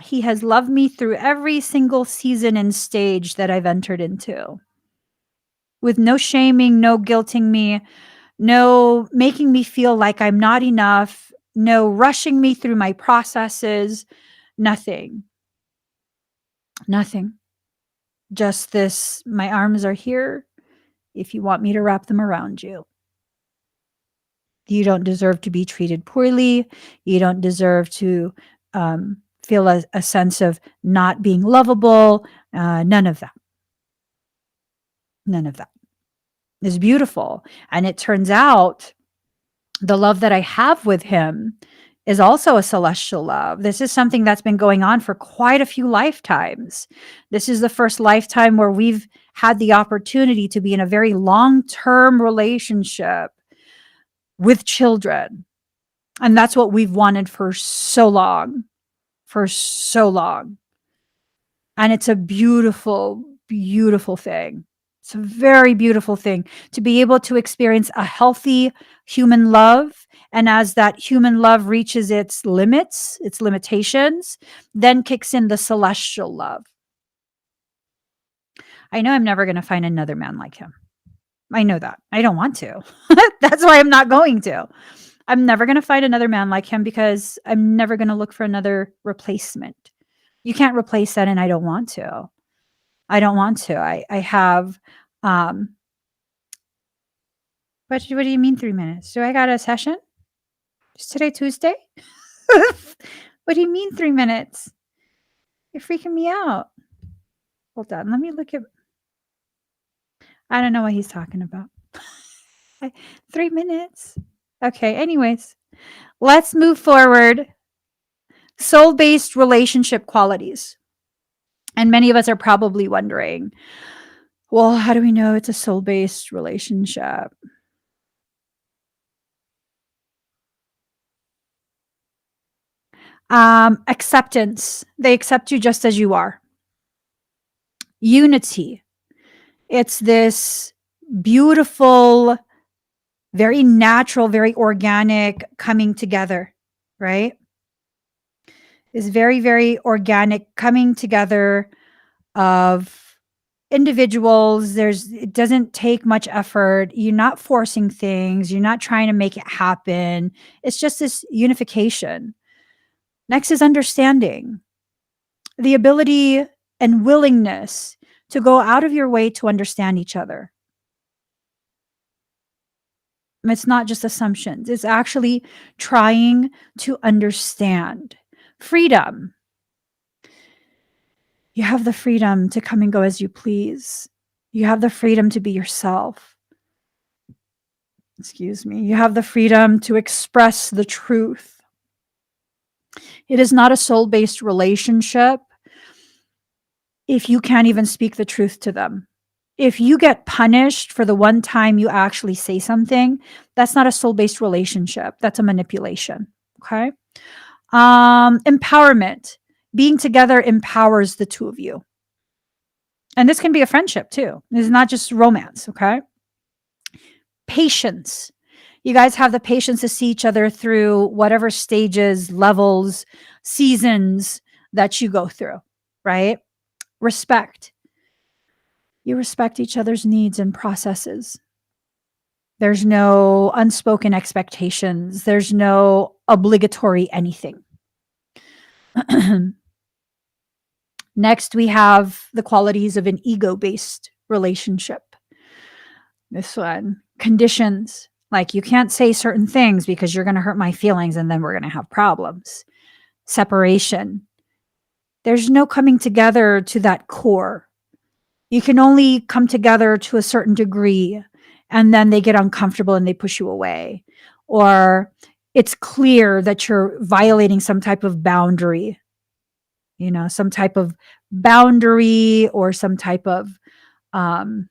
He has loved me through every single season and stage that I've entered into, with no shaming, no guilting me, no making me feel like I'm not enough, no rushing me through my processes, nothing. Nothing. Just this, my arms are here if you want me to wrap them around you. You don't deserve to be treated poorly. You don't deserve to feel a sense of not being lovable. None of that. None of that is beautiful. And it turns out the love that I have with him is also a celestial love. This is something that's been going on for quite a few lifetimes. This is the first lifetime where we've had the opportunity to be in a very long-term relationship with children. And that's what we've wanted for so long, for so long. And it's a beautiful, beautiful thing. It's a very beautiful thing to be able to experience a healthy human love. And as that human love reaches its limits, its limitations, then kicks in the celestial love. I know I'm never going to find another man like him. I know that. I don't want to. That's why I'm not going to. I'm never going to find another man like him, because I'm never going to look for another replacement. You can't replace that, and I don't want to. I don't want to. I have, what do you mean 3 minutes? Do I got a session? Is today Tuesday? What do you mean 3 minutes? You're freaking me out. Hold on. Let me look at, I don't know what he's talking about. 3 minutes. Okay. Anyways, let's move forward. Soul-based relationship qualities. And many of us are probably wondering, well, how do we know it's a soul-based relationship? Acceptance. They accept you just as you are. Unity. It's this beautiful, very natural, very organic coming together, right? It's very, very organic coming together of individuals. It doesn't take much effort. You're not forcing things. You're not trying to make it happen. It's just this unification. Next is understanding. The ability and willingness to go out of your way to understand each other. It's not just assumptions. It's actually trying to understand. Freedom. You have the freedom to come and go as you please. You have the freedom to be yourself. Excuse me. You have the freedom to express the truth. It is not a soul-based relationship if you can't even speak the truth to them. If you get punished for the one time you actually say something, that's not a soul-based relationship. That's a manipulation. Okay. Empowerment. Being together empowers the two of you. And this can be a friendship too. This is not just romance. Okay. Patience. You guys have the patience to see each other through whatever stages, levels, seasons that you go through, right? Respect. You respect each other's needs and processes. There's no unspoken expectations. There's no obligatory anything. Next, we have the qualities of an ego based relationship. This one, conditions. Like you can't say certain things because you're going to hurt my feelings and then we're going to have problems. Separation. There's no coming together to that core. You can only come together to a certain degree, and then they get uncomfortable and they push you away. Or it's clear that you're violating some type of boundary, some type of boundary or some type of um,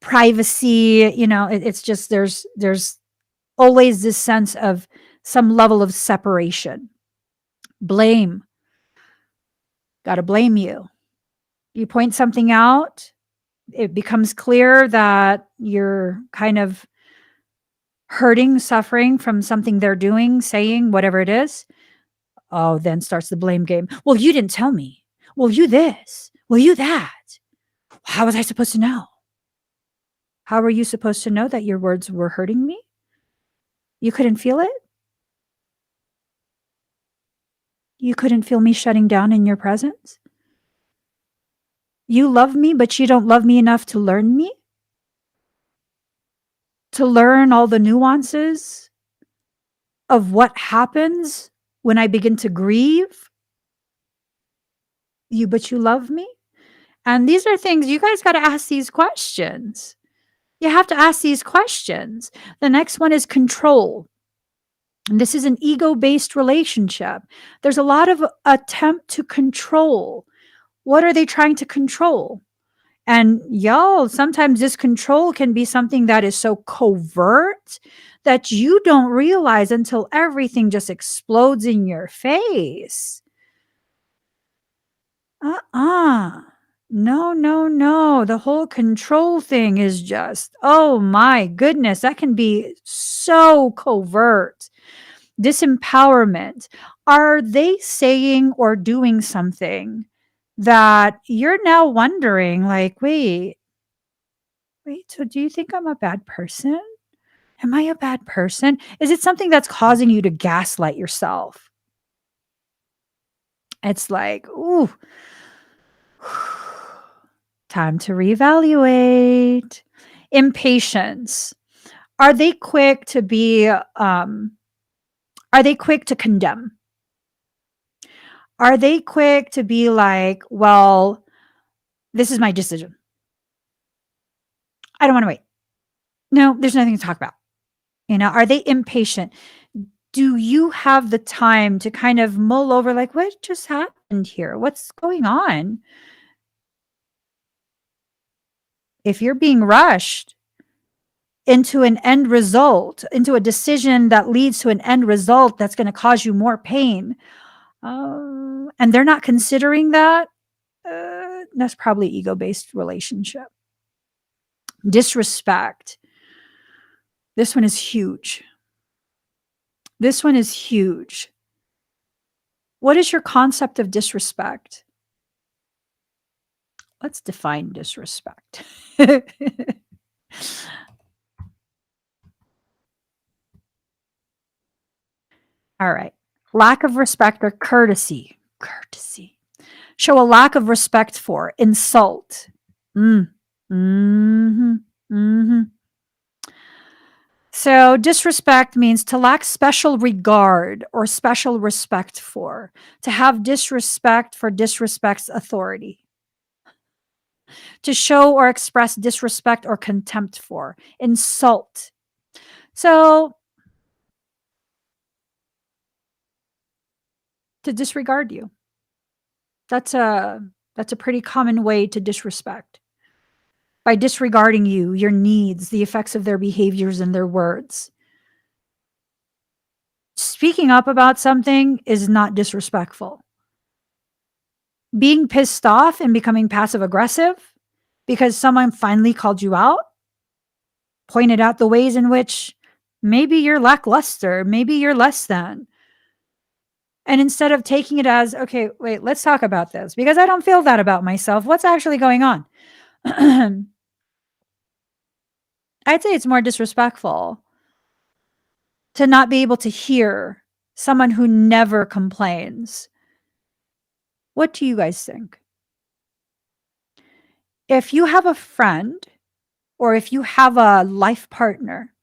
privacy. It's just there's always this sense of some level of separation. Blame. Got to blame you. You point something out, it becomes clear that you're kind of hurting, suffering from something they're doing, saying, whatever it is. Oh, then starts the blame game. Well, you didn't tell me. Well, you this. Well, you that. How was I supposed to know? How were you supposed to know that your words were hurting me? You couldn't feel it? You couldn't feel me shutting down in your presence? You love me, but you don't love me enough to learn me? To learn all the nuances of what happens when I begin to grieve? But you love me? And these are things you guys got to ask these questions. You have to ask these questions. The next one is control. And this is an ego-based relationship. There's a lot of attempt to control. What are they trying to control? And y'all, sometimes this control can be something that is so covert that you don't realize until everything just explodes in your face. No, no, no. The whole control thing is just, oh my goodness, that can be so covert. Disempowerment. Are they saying or doing something that you're now wondering, like, wait, so do you think I'm a bad person? Am I a bad person? Is it something that's causing you to gaslight yourself? It's like, ooh, time to reevaluate. Impatience. Are they quick to condemn? Are they quick to be like, well, this is my decision. I don't want to wait. No, there's nothing to talk about. Are they impatient? Do you have the time to kind of mull over, like, what just happened here? What's going on? If you're being rushed into an end result, into a decision that leads to an end result that's going to cause you more pain, and they're not considering that, that's probably ego-based relationship. Disrespect. This one is huge. This one is huge. What is your concept of disrespect? Let's define disrespect. All right. Lack of respect or courtesy. Courtesy. Show a lack of respect for. Insult. So disrespect means to lack special regard or special respect for. To have disrespect for disrespect's authority. To show or express disrespect or contempt for. Insult. So to disregard you. That's a pretty common way to disrespect. By disregarding you, your needs, the effects of their behaviors and their words. Speaking up about something is not disrespectful. Being pissed off and becoming passive aggressive because someone finally called you out, pointed out the ways in which maybe you're lackluster, maybe you're less than. And instead of taking it as, okay, wait, let's talk about this because I don't feel that about myself. What's actually going on? I'd say it's more disrespectful to not be able to hear someone who never complains. What do you guys think? If you have a friend or if you have a life partner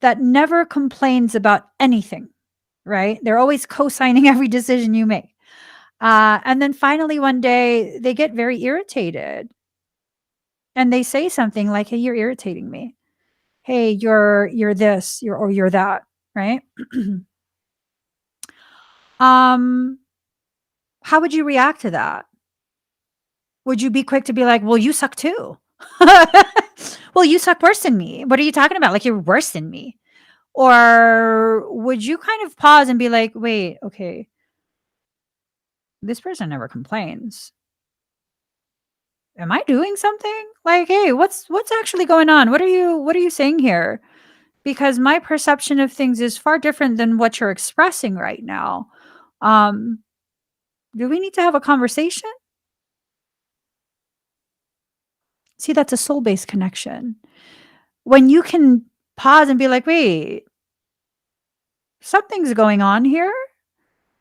that never complains about anything, right? They're always co signing every decision you make. And then finally, one day, they get very irritated and they say something like, "Hey, you're irritating me. Hey, you're this, you're that," right? um, how would you react to that? Would you be quick to be like, "Well, you suck too." Well, you suck worse than me. What are you talking about? Like you're worse than me. Or would you kind of pause and be like, "Wait, okay, this person never complains. Am I doing something? Like, hey, what's actually going on? What are you saying here? Because my perception of things is far different than what you're expressing right now. Um, do we need to have a conversation?" See, that's a soul-based connection. When you can pause and be like, "Wait, something's going on here.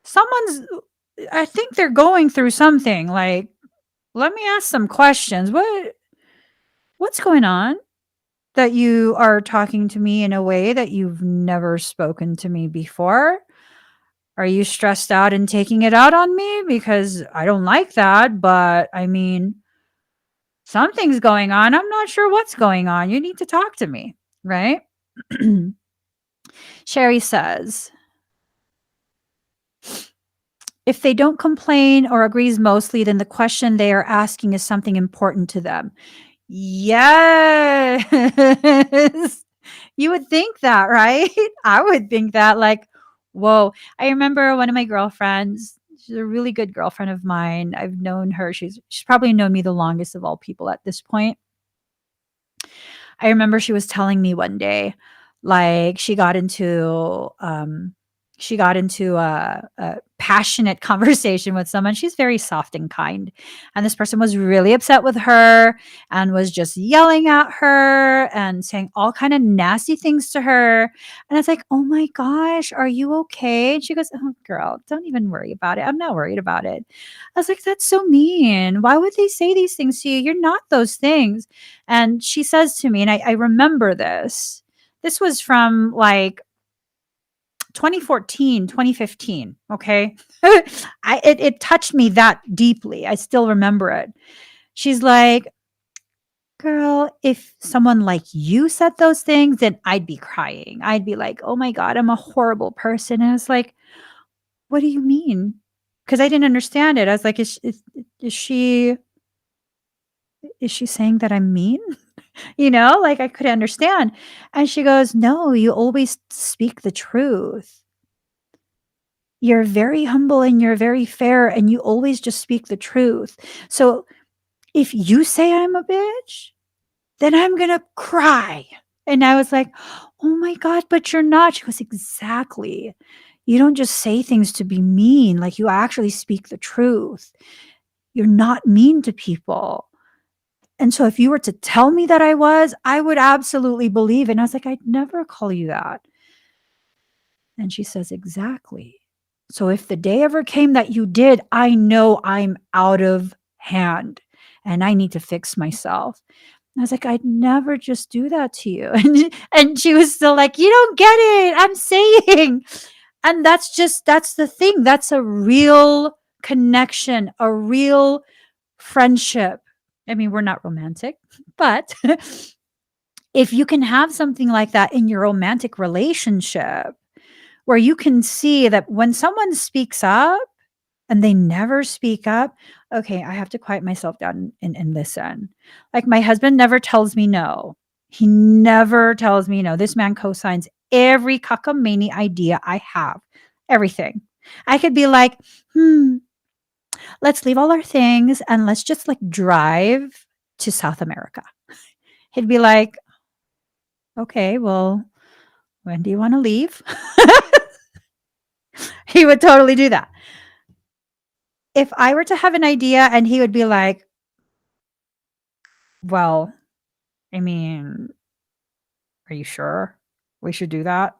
Someone's I think they're going through something. Like, let me ask some questions. What's going on that you are talking to me in a way that you've never spoken to me before? Are you stressed out and taking it out on me? Because I don't like that, but I mean, something's going on. I'm not sure what's going on. You need to talk to me, right?" Sherry says, if they don't complain or agrees mostly, then the question they are asking is something important to them. Yes. You would think that, right? I would think that, like, whoa. I remember one of my girlfriends, she's a really good girlfriend of mine. I've known her. She's probably known me the longest of all people at this point. I remember she was telling me one day, like she got into a passionate conversation with someone. She's very soft and kind, and this person was really upset with her and was just yelling at her and saying all kind of nasty things to her. And it's like, oh my gosh, are you okay? And she goes, oh girl, don't even worry about it. I'm not worried about it. I was like, that's so mean. Why would they say these things to you? You're not those things. And she says to me, and I remember this. This was from like 2014, 2015. Okay. It touched me that deeply. I still remember it. She's like, girl, if someone like you said those things, then I'd be crying. I'd be like, oh my God, I'm a horrible person. And I was like, what do you mean? Because I didn't understand it. I was like, is she saying that I'm mean? Like I couldn't understand. And she goes, no, you always speak the truth. You're very humble and you're very fair and you always just speak the truth. So if you say I'm a bitch, then I'm going to cry. And I was like, oh my God, but you're not. She goes, exactly. You don't just say things to be mean. Like you actually speak the truth. You're not mean to people. And so if you were to tell me that I would absolutely believe it. And I was like, I'd never call you that. And she says, exactly. So if the day ever came that you did, I know I'm out of hand and I need to fix myself. And I was like, I'd never just do that to you. And she was still like, you don't get it. I'm saying. And that's the thing. That's a real connection, a real friendship. I mean, we're not romantic, but if you can have something like that in your romantic relationship, where you can see that when someone speaks up and they never speak up, okay, I have to quiet myself down and listen. Like my husband never tells me no. He never tells me no. This man co-signs every cockamamie idea I have, everything. I could be like, let's leave all our things and let's just like drive to South America. He'd be like, okay, well, when do you want to leave? He would totally do that. If I were to have an idea and he would be like, "Well, I mean, are you sure we should do that?"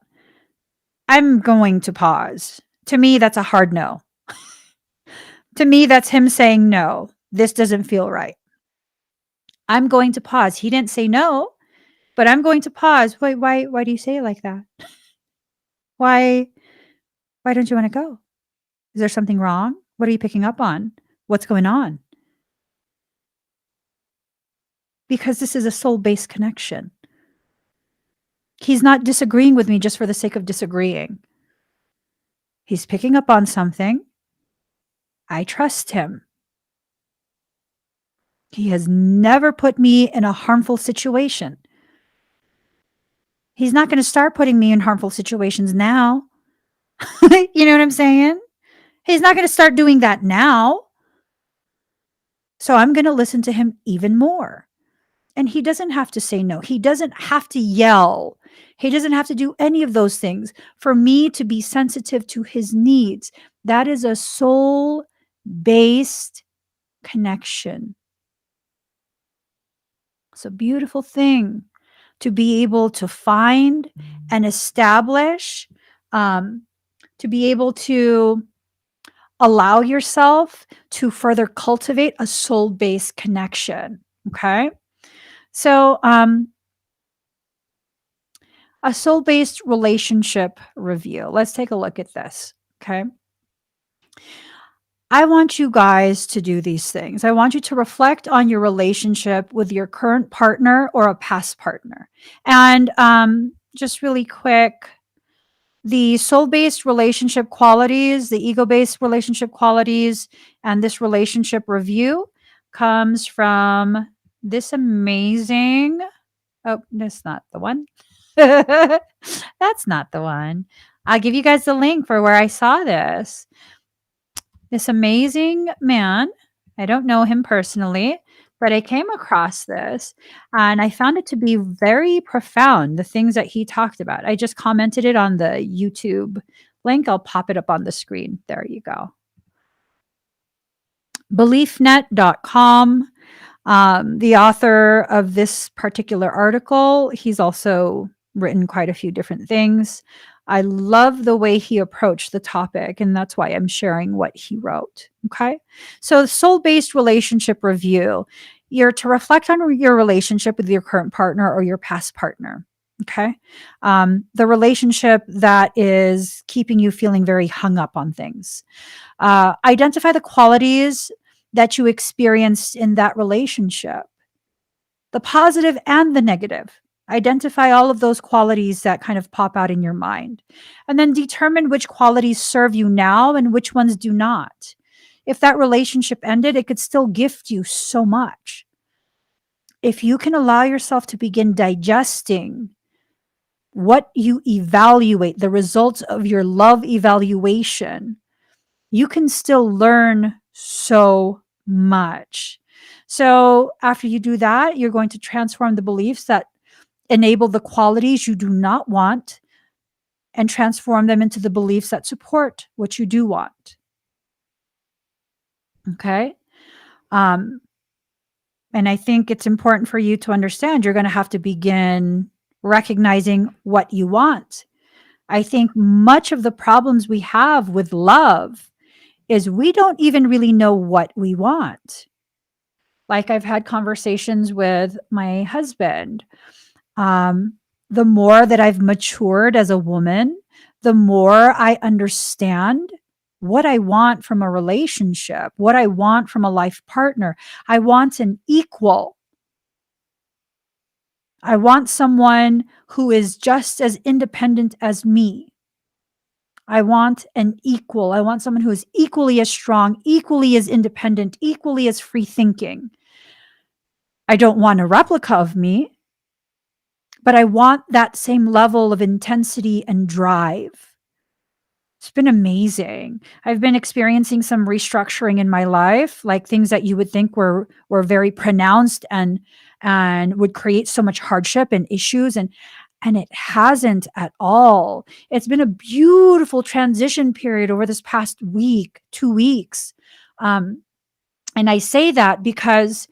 I'm going to pause. To me, that's a hard no. To me, that's him saying, "No, this doesn't feel right." I'm going to pause. He didn't say no, but I'm going to pause. "Wait, why do you say it like that? Why why don't you wanna go? Is there something wrong? What are you picking up on? What's going on?" Because this is a soul-based connection. He's not disagreeing with me just for the sake of disagreeing. He's picking up on something. I trust him. He has never put me in a harmful situation. He's not gonna start putting me in harmful situations now. You know what I'm saying? He's not gonna start doing that now. So I'm gonna listen to him even more. And he doesn't have to say no. He doesn't have to yell. He doesn't have to do any of those things for me to be sensitive to his needs. That is a soul-based connection. It's a beautiful thing to be able to find and establish, um, to be able to allow yourself to further cultivate a soul-based connection. Okay. So, a soul-based relationship review. Let's take a look at this. Okay. I want you guys to do these things. I want you to reflect on your relationship with your current partner or a past partner. And just really quick, the soul-based relationship qualities, the ego-based relationship qualities, and this relationship review comes from this amazing, oh, that's not the one. That's not the one. I'll give you guys the link for where I saw this. This amazing man, I don't know him personally, but I came across this and I found it to be very profound, the things that he talked about. I just commented it on the YouTube link. I'll pop it up on the screen. There you go. Beliefnet.com. The author of this particular article, he's also written quite a few different things. I love the way he approached the topic, and that's why I'm sharing what he wrote. Okay. So, soul based relationship review, you're to reflect on your relationship with your current partner or your past partner. Okay. The relationship that is keeping you feeling very hung up on things. Identify the qualities that you experienced in that relationship, the positive and the negative. Identify all of those qualities that kind of pop out in your mind. And then determine which qualities serve you now and which ones do not. If that relationship ended, it could still gift you so much. If you can allow yourself to begin digesting what you evaluate, the results of your love evaluation, you can still learn so much. So, after you do that, you're going to transform the beliefs that enable the qualities you do not want and transform them into the beliefs that support what you do want. Okay. Um, and I think it's important for you to understand you're going to have to begin recognizing what you want. I think much of the problems we have with love is we don't even really know what we want. Like I've had conversations with my husband. Um, the more that I've matured as a woman, the more I understand what I want from a relationship, what I want from a life partner. I want an equal. I want someone who is just as independent as me. I want an equal. I want someone who is equally as strong, equally as independent, equally as free thinking. I don't want a replica of me, but I want that same level of intensity and drive. It's been amazing. I've been experiencing some restructuring in my life, like things that you would think were very pronounced and would create so much hardship and issues. And it hasn't at all. It's been a beautiful transition period over this past week, 2 weeks. Um, and I say that because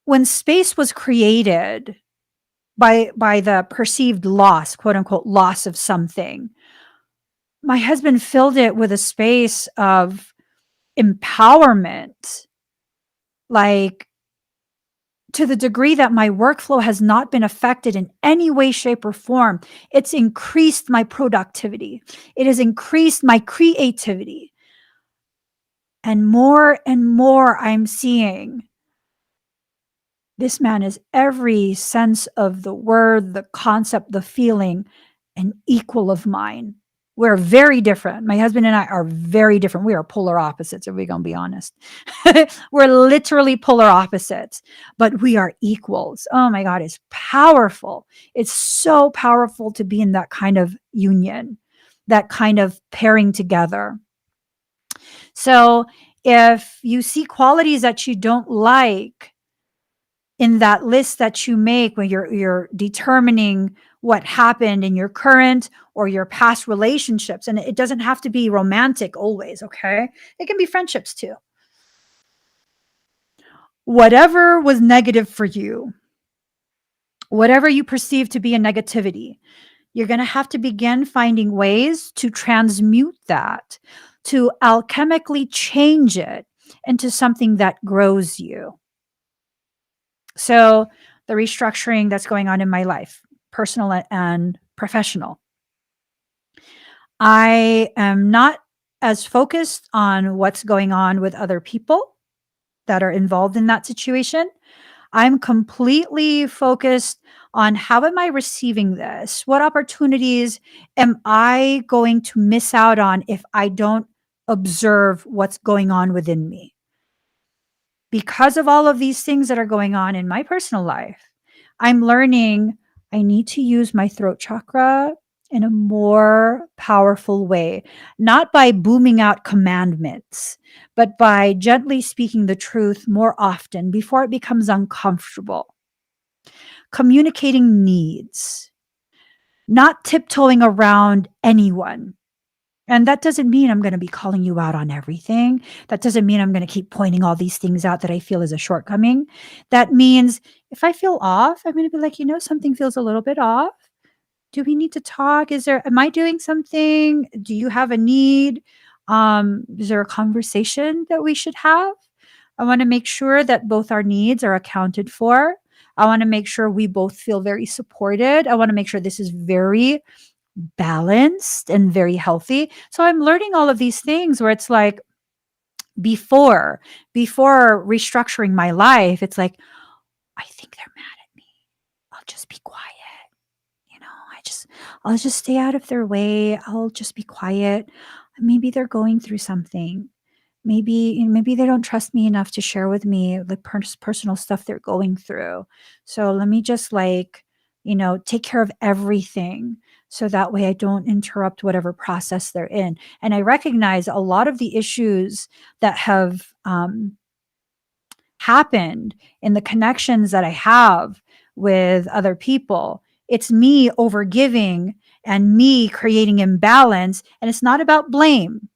when space was created by the perceived loss, quote unquote, loss of something, my husband filled it with a space of empowerment, like to the degree that my workflow has not been affected in any way, shape, or form. It's increased my productivity. It has increased my creativity. And more I'm seeing this man is every sense of the word, the concept, the feeling, an equal of mine. We're very different. My husband and I are very different. We are polar opposites, if we're going to be honest. We're literally polar opposites, but we are equals. Oh my God, it's powerful. It's so powerful to be in that kind of union, that kind of pairing together. So if you see qualities that you don't like in that list that you make when you're determining what happened in your current or your past relationships, and it doesn't have to be romantic always, okay? It can be friendships too. Whatever was negative for you, whatever you perceive to be a negativity, you're going to have to begin finding ways to transmute that, to alchemically change it into something that grows you. So the restructuring that's going on in my life, personal and professional, I am not as focused on what's going on with other people that are involved in that situation. I'm completely focused on how am I receiving this? What opportunities am I going to miss out on if I don't observe what's going on within me? Because of all of these things that are going on in my personal life, I'm learning I need to use my throat chakra in a more powerful way, not by booming out commandments, but by gently speaking the truth more often before it becomes uncomfortable. Communicating needs, not tiptoeing around anyone. And that doesn't mean I'm going to be calling you out on everything. That doesn't mean I'm going to keep pointing all these things out that I feel is a shortcoming. That means if I feel off, I'm going to be like, something feels a little bit off. Do we need to talk? Am I doing something? Do you have a need? Is there a conversation that we should have? I want to make sure that both our needs are accounted for. I want to make sure we both feel very supported. I want to make sure this is very balanced and very healthy. So I'm learning all of these things where it's like before before restructuring my life, it's like, I think they're mad at me. I'll just be quiet. I'll just stay out of their way. I'll just be quiet. Maybe they're going through something. Maybe they don't trust me enough to share with me the personal stuff they're going through. So let me just take care of everything so that way I don't interrupt whatever process they're in. And I recognize a lot of the issues that have happened in the connections that I have with other people. It's me overgiving and me creating imbalance. And it's not about blame,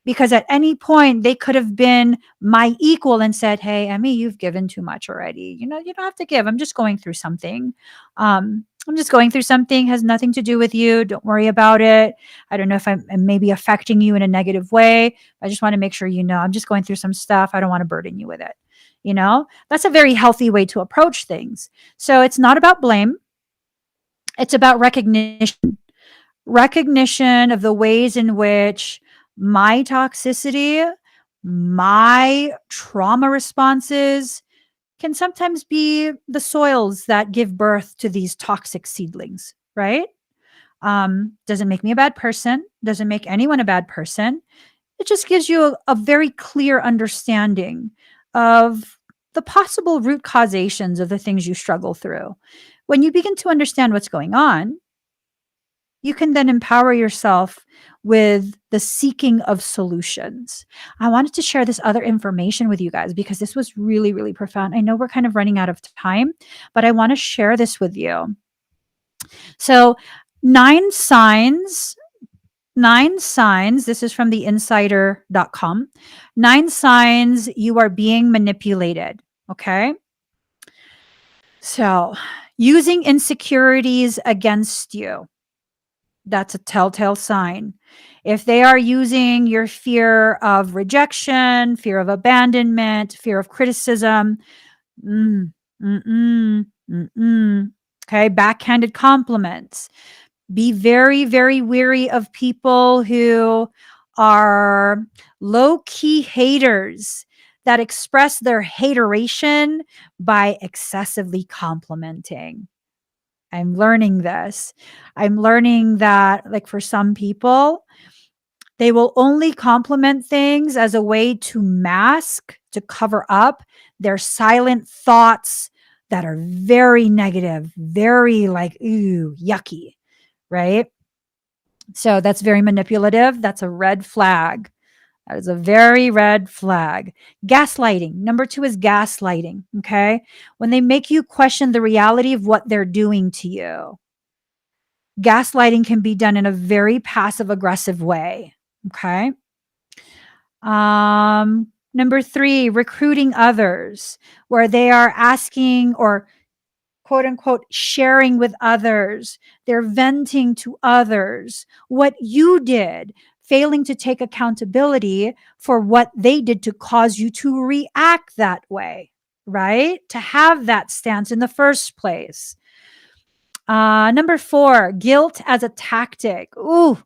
because at any point they could have been my equal and said, "Hey, Emmie, you've given too much already. You don't have to give. I'm just going through something. I'm just going through something, has nothing to do with you. Don't worry about it. I don't know if I'm maybe affecting you in a negative way. I just want to make sure I'm just going through some stuff. I don't want to burden you with it." That's a very healthy way to approach things. So it's not about blame. It's about recognition of the ways in which my toxicity, my trauma responses can sometimes be the soils that give birth to these toxic seedlings, right? Doesn't make me a bad person, doesn't make anyone a bad person. It just gives you a very clear understanding of the possible root causations of the things you struggle through. When you begin to understand what's going on, you can then empower yourself with the seeking of solutions. I wanted to share this other information with you guys because this was really, really profound. I know we're kind of running out of time, but I want to share this with you. So, nine signs, nine signs, this is from the insider.com. Nine signs you are being manipulated. Okay. So, using insecurities against you, that's a telltale sign. If they are using your fear of rejection, fear of abandonment, fear of criticism, mm, mm-mm, mm-mm. Okay, backhanded compliments. Be very, very weary of people who are low key haters that express their hateration by excessively complimenting. I'm learning this. I'm learning that, like, for some people, they will only compliment things as a way to mask, to cover up their silent thoughts that are very negative, very like, ooh, yucky, right? So that's very manipulative. That's a red flag. That is a very red flag. Gaslighting. Number two is gaslighting. Okay. When they make you question the reality of what they're doing to you, gaslighting can be done in a very passive aggressive way. Okay. Number three, recruiting others, where they are asking or quote unquote sharing with others. They're venting to others what you did, failing to take accountability for what they did to cause you to react that way, right? To have that stance in the first place. Number four, guilt as a tactic. Ooh,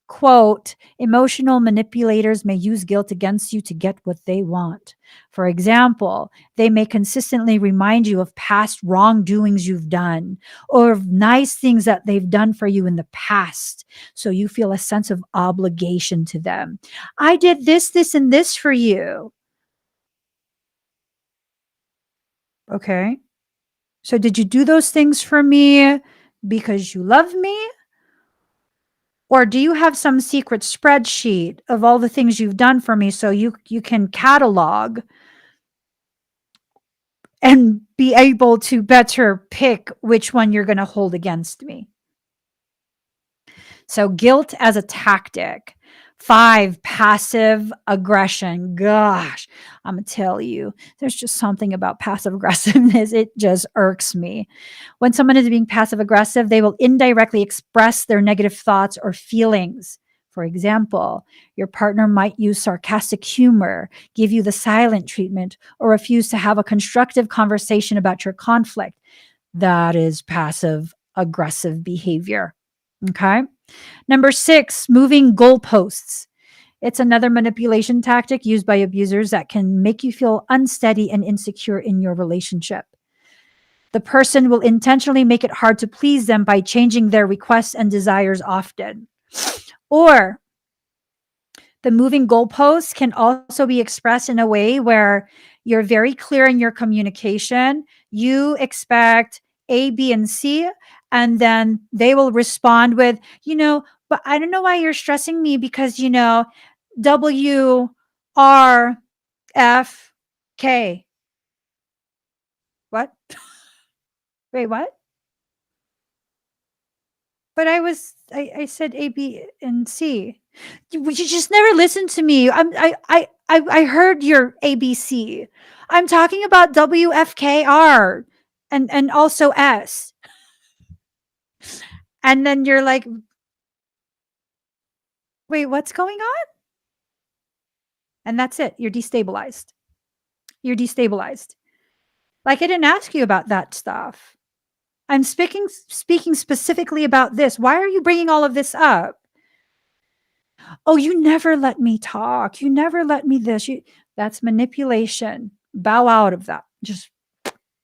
quote, emotional manipulators may use guilt against you to get what they want. For example, they may consistently remind you of past wrongdoings you've done or of nice things that they've done for you in the past. So you feel a sense of obligation to them. I did this, this, and this for you. Okay. So did you do those things for me because you love me? Or do you have some secret spreadsheet of all the things you've done for me so you can catalog and be able to better pick which one you're going to hold against me? So, guilt as a tactic. Five, passive aggression. Gosh, I'm going to tell you, there's just something about passive aggressiveness. It just irks me. When someone is being passive aggressive, they will indirectly express their negative thoughts or feelings. For example, your partner might use sarcastic humor, give you the silent treatment, or refuse to have a constructive conversation about your conflict. That is passive aggressive behavior. Okay. Number six, moving goalposts. It's another manipulation tactic used by abusers that can make you feel unsteady and insecure in your relationship. The person will intentionally make it hard to please them by changing their requests and desires often. Or the moving goalposts can also be expressed in a way where you're very clear in your communication. You expect A, B, and C, and then they will respond with, but I don't know why you're stressing me because, W, R, F, K. What? Wait, what? But I said A, B, and C. You just never listened to me. I heard your ABC. I'm talking about WFKR and also S. And then you're like, wait, what's going on? And that's it. You're destabilized. You're destabilized. Like, I didn't ask you about that stuff. I'm speaking specifically about this. Why are you bringing all of this up? Oh, you never let me talk. You never let me this. That's manipulation. Bow out of that. Just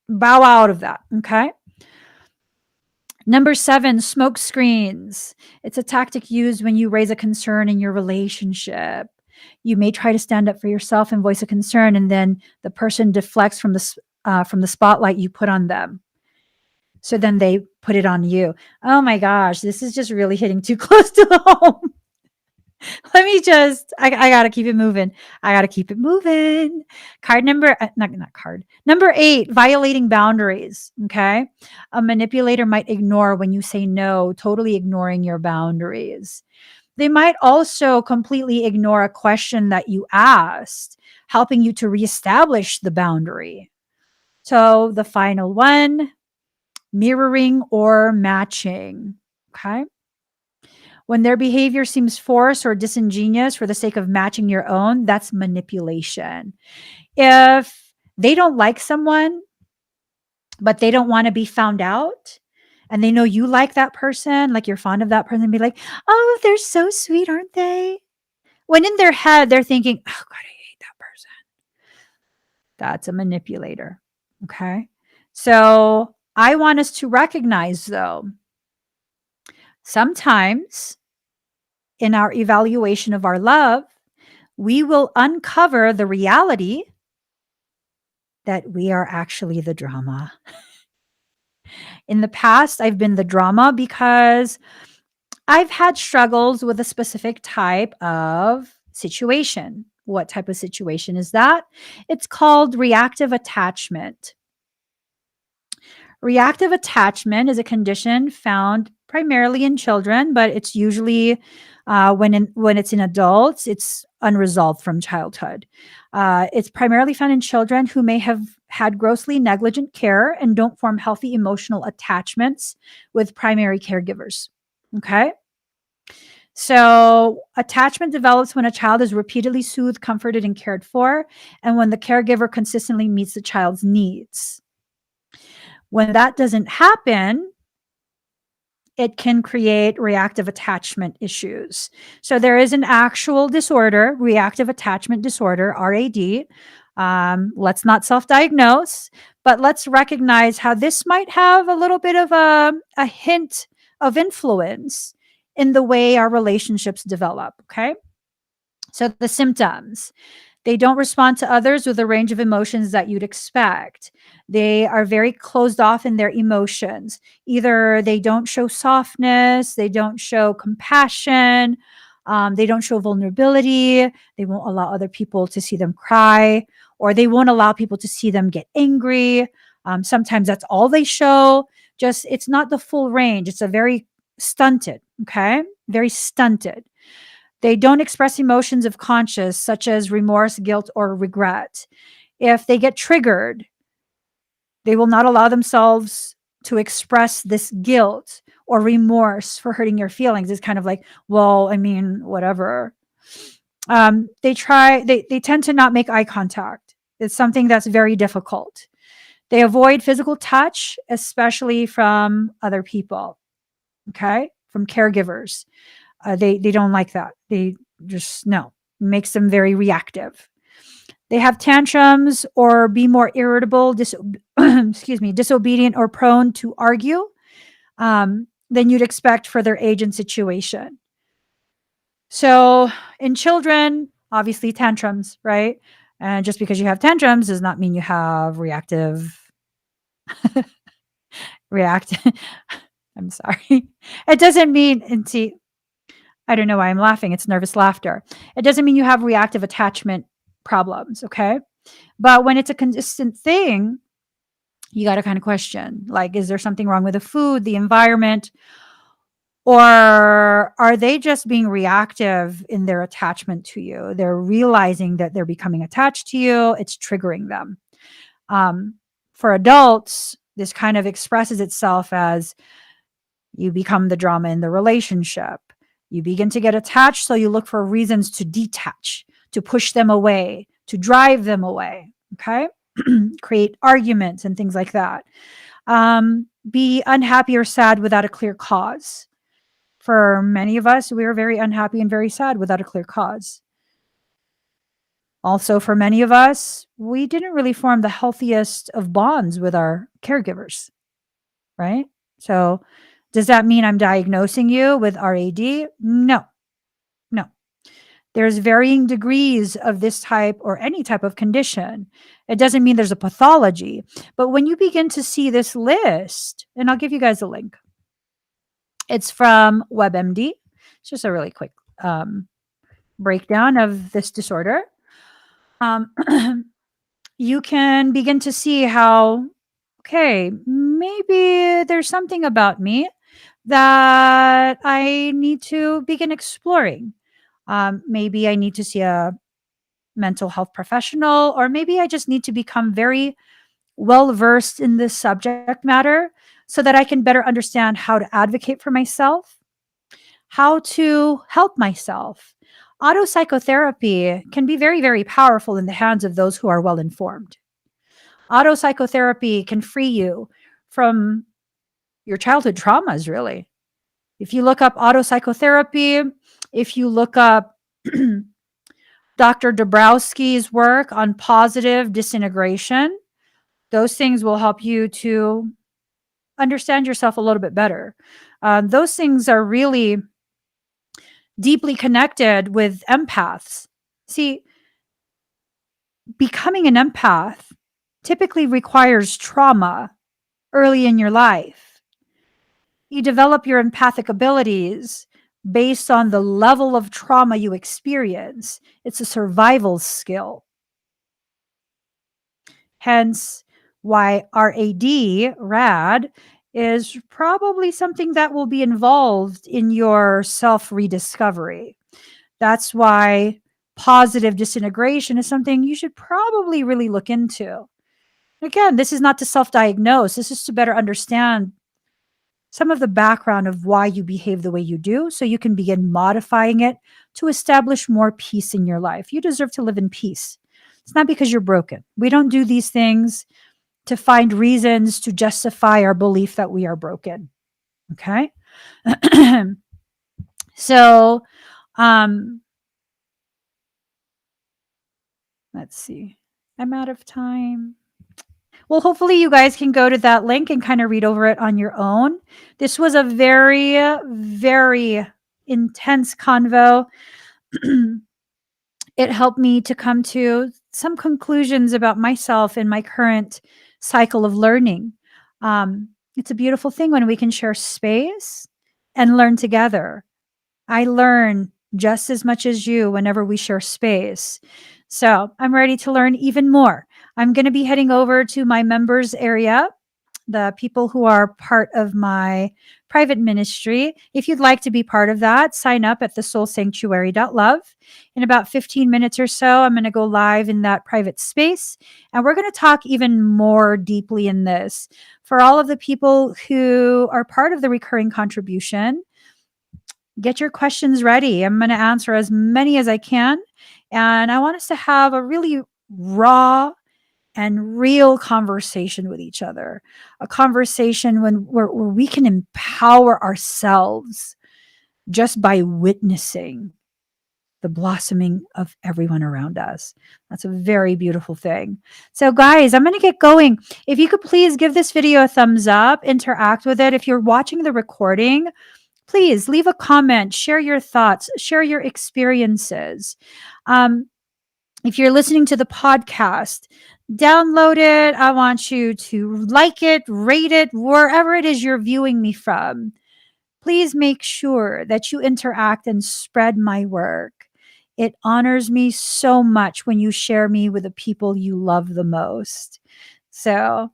bow out of that. Okay. Number seven, smoke screens. It's a tactic used when you raise a concern in your relationship. You may try to stand up for yourself and voice a concern, and then the person deflects from the spotlight you put on them. So then they put it on you. Oh my gosh, this is just really hitting too close to home. Let me just I gotta keep it moving. I gotta keep it moving. Card number not card. Number 8, violating boundaries, okay? A manipulator might ignore when you say no, totally ignoring your boundaries. They might also completely ignore a question that you asked, helping you to reestablish the boundary. So the final one, mirroring or matching, okay? When their behavior seems forced or disingenuous for the sake of matching your own, that's manipulation. If they don't like someone, but they don't want to be found out, and they know you like that person, like you're fond of that person, be like, oh, they're so sweet, aren't they? When in their head, they're thinking, oh, God, I hate that person. That's a manipulator. Okay. So I want us to recognize, though, sometimes in our evaluation of our love, we will uncover the reality that we are actually the drama. In the past, I've been the drama because I've had struggles with a specific type of situation. What type of situation is that? It's called reactive attachment. Reactive attachment is a condition found primarily in children, but it's usually when it's in adults, it's unresolved from childhood. It's primarily found in children who may have had grossly negligent care and don't form healthy emotional attachments with primary caregivers. Okay. So, attachment develops when a child is repeatedly soothed, comforted, and cared for, and when the caregiver consistently meets the child's needs. When that doesn't happen, it can create reactive attachment issues. So there is an actual disorder, reactive attachment disorder, RAD. Let's not self diagnose, but let's recognize how this might have a little bit of a hint of influence in the way our relationships develop. Okay. So the symptoms, they don't respond to others with a range of emotions that you'd expect. They are very closed off in their emotions. Either they don't show softness, they don't show compassion, they don't show vulnerability, they won't allow other people to see them cry, or they won't allow people to see them get angry. Sometimes that's all they show. Just it's not the full range. It's a very stunted, okay? Very stunted. They don't express emotions of conscience, such as remorse, guilt, or regret. If they get triggered, they will not allow themselves to express this guilt or remorse for hurting your feelings. It's kind of like, well, I mean, whatever. They tend to not make eye contact. It's something that's very difficult. They avoid physical touch, especially from other people, okay, from caregivers. They don't like that. They just no, makes them very reactive. They have tantrums or be more irritable, excuse me, disobedient or prone to argue than you'd expect for their age and situation. So in children, obviously tantrums, right? And just because you have tantrums does not mean you have react. I'm sorry. It doesn't mean, and see, I don't know why I'm laughing. It's nervous laughter. It doesn't mean you have reactive attachment problems, okay? But when it's a consistent thing, you got to kind of question, like, is there something wrong with the food, the environment, or are they just being reactive in their attachment to you? They're realizing that they're becoming attached to you. It's triggering them. Um, for adults, this kind of expresses itself as you become the drama in the relationship. You begin to get attached, so you look for reasons to detach, to push them away, to drive them away. Okay. Create arguments and things like that. Be unhappy or sad without a clear cause. For many of us, we are very unhappy and very sad without a clear cause. Also, for many of us, we didn't really form the healthiest of bonds with our caregivers, right? So, does that mean I'm diagnosing you with RAD? No, no. There's varying degrees of this type or any type of condition. It doesn't mean there's a pathology. But when you begin to see this list, and I'll give you guys a link, it's from WebMD. It's just a really quick. breakdown of this disorder, um, you can begin to see how, okay, maybe there's something about me that I need to begin exploring. Maybe I need to see a mental health professional, or maybe I just need to become very well versed in this subject matter so that I can better understand how to advocate for myself, how to help myself. Auto psychotherapy can be very, very powerful in the hands of those who are well informed. Auto psychotherapy can free you from your childhood traumas, really. If you look up auto psychotherapy, if you look up Dr. Dabrowski's work on positive disintegration, those things will help you to understand yourself a little bit better. Those things are really deeply connected with empaths. See, becoming an empath typically requires trauma early in your life. You develop your empathic abilities based on the level of trauma you experience. It's a survival skill. Hence, why RAD is probably something that will be involved in your self rediscovery. That's why positive disintegration is something you should probably really look into. Again, this is not to self diagnose, this is to better understand some of the background of why you behave the way you do so you can begin modifying it to establish more peace in your life. You deserve to live in peace. It's not because you're broken. We don't do these things to find reasons to justify our belief that we are broken. Okay? So, um, let's see. I'm out of time. Well, hopefully you guys can go to that link and kind of read over it on your own. This was a very, very intense convo. It helped me to come to some conclusions about myself and my current cycle of learning. It's a beautiful thing when we can share space and learn together. I learn just as much as you whenever we share space. So I'm ready to learn even more. I'm going to be heading over to my members area, the people who are part of my private ministry. If you'd like to be part of that, sign up at thesoulsanctuary.love. In about 15 minutes or so, I'm going to go live in that private space, and we're going to talk even more deeply in this. For all of the people who are part of the recurring contribution, get your questions ready. I'm going to answer as many as I can. And I want us to have a really raw and real conversation with each other, a conversation where we can empower ourselves just by witnessing the blossoming of everyone around us. That's a very beautiful thing. So, guys, I'm going to get going. If you could please give this video a thumbs up, interact with it. If you're watching the recording, please leave a comment, share your thoughts, share your experiences. If you're listening to the podcast, download it. I want you to like it, rate it, wherever it is you're viewing me from. Please make sure that you interact and spread my work. It honors me so much when you share me with the people you love the most. So,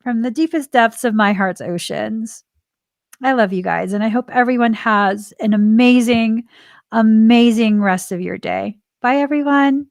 from the deepest depths of my heart's oceans, I love you guys, and I hope everyone has an amazing, amazing rest of your day. Bye, everyone.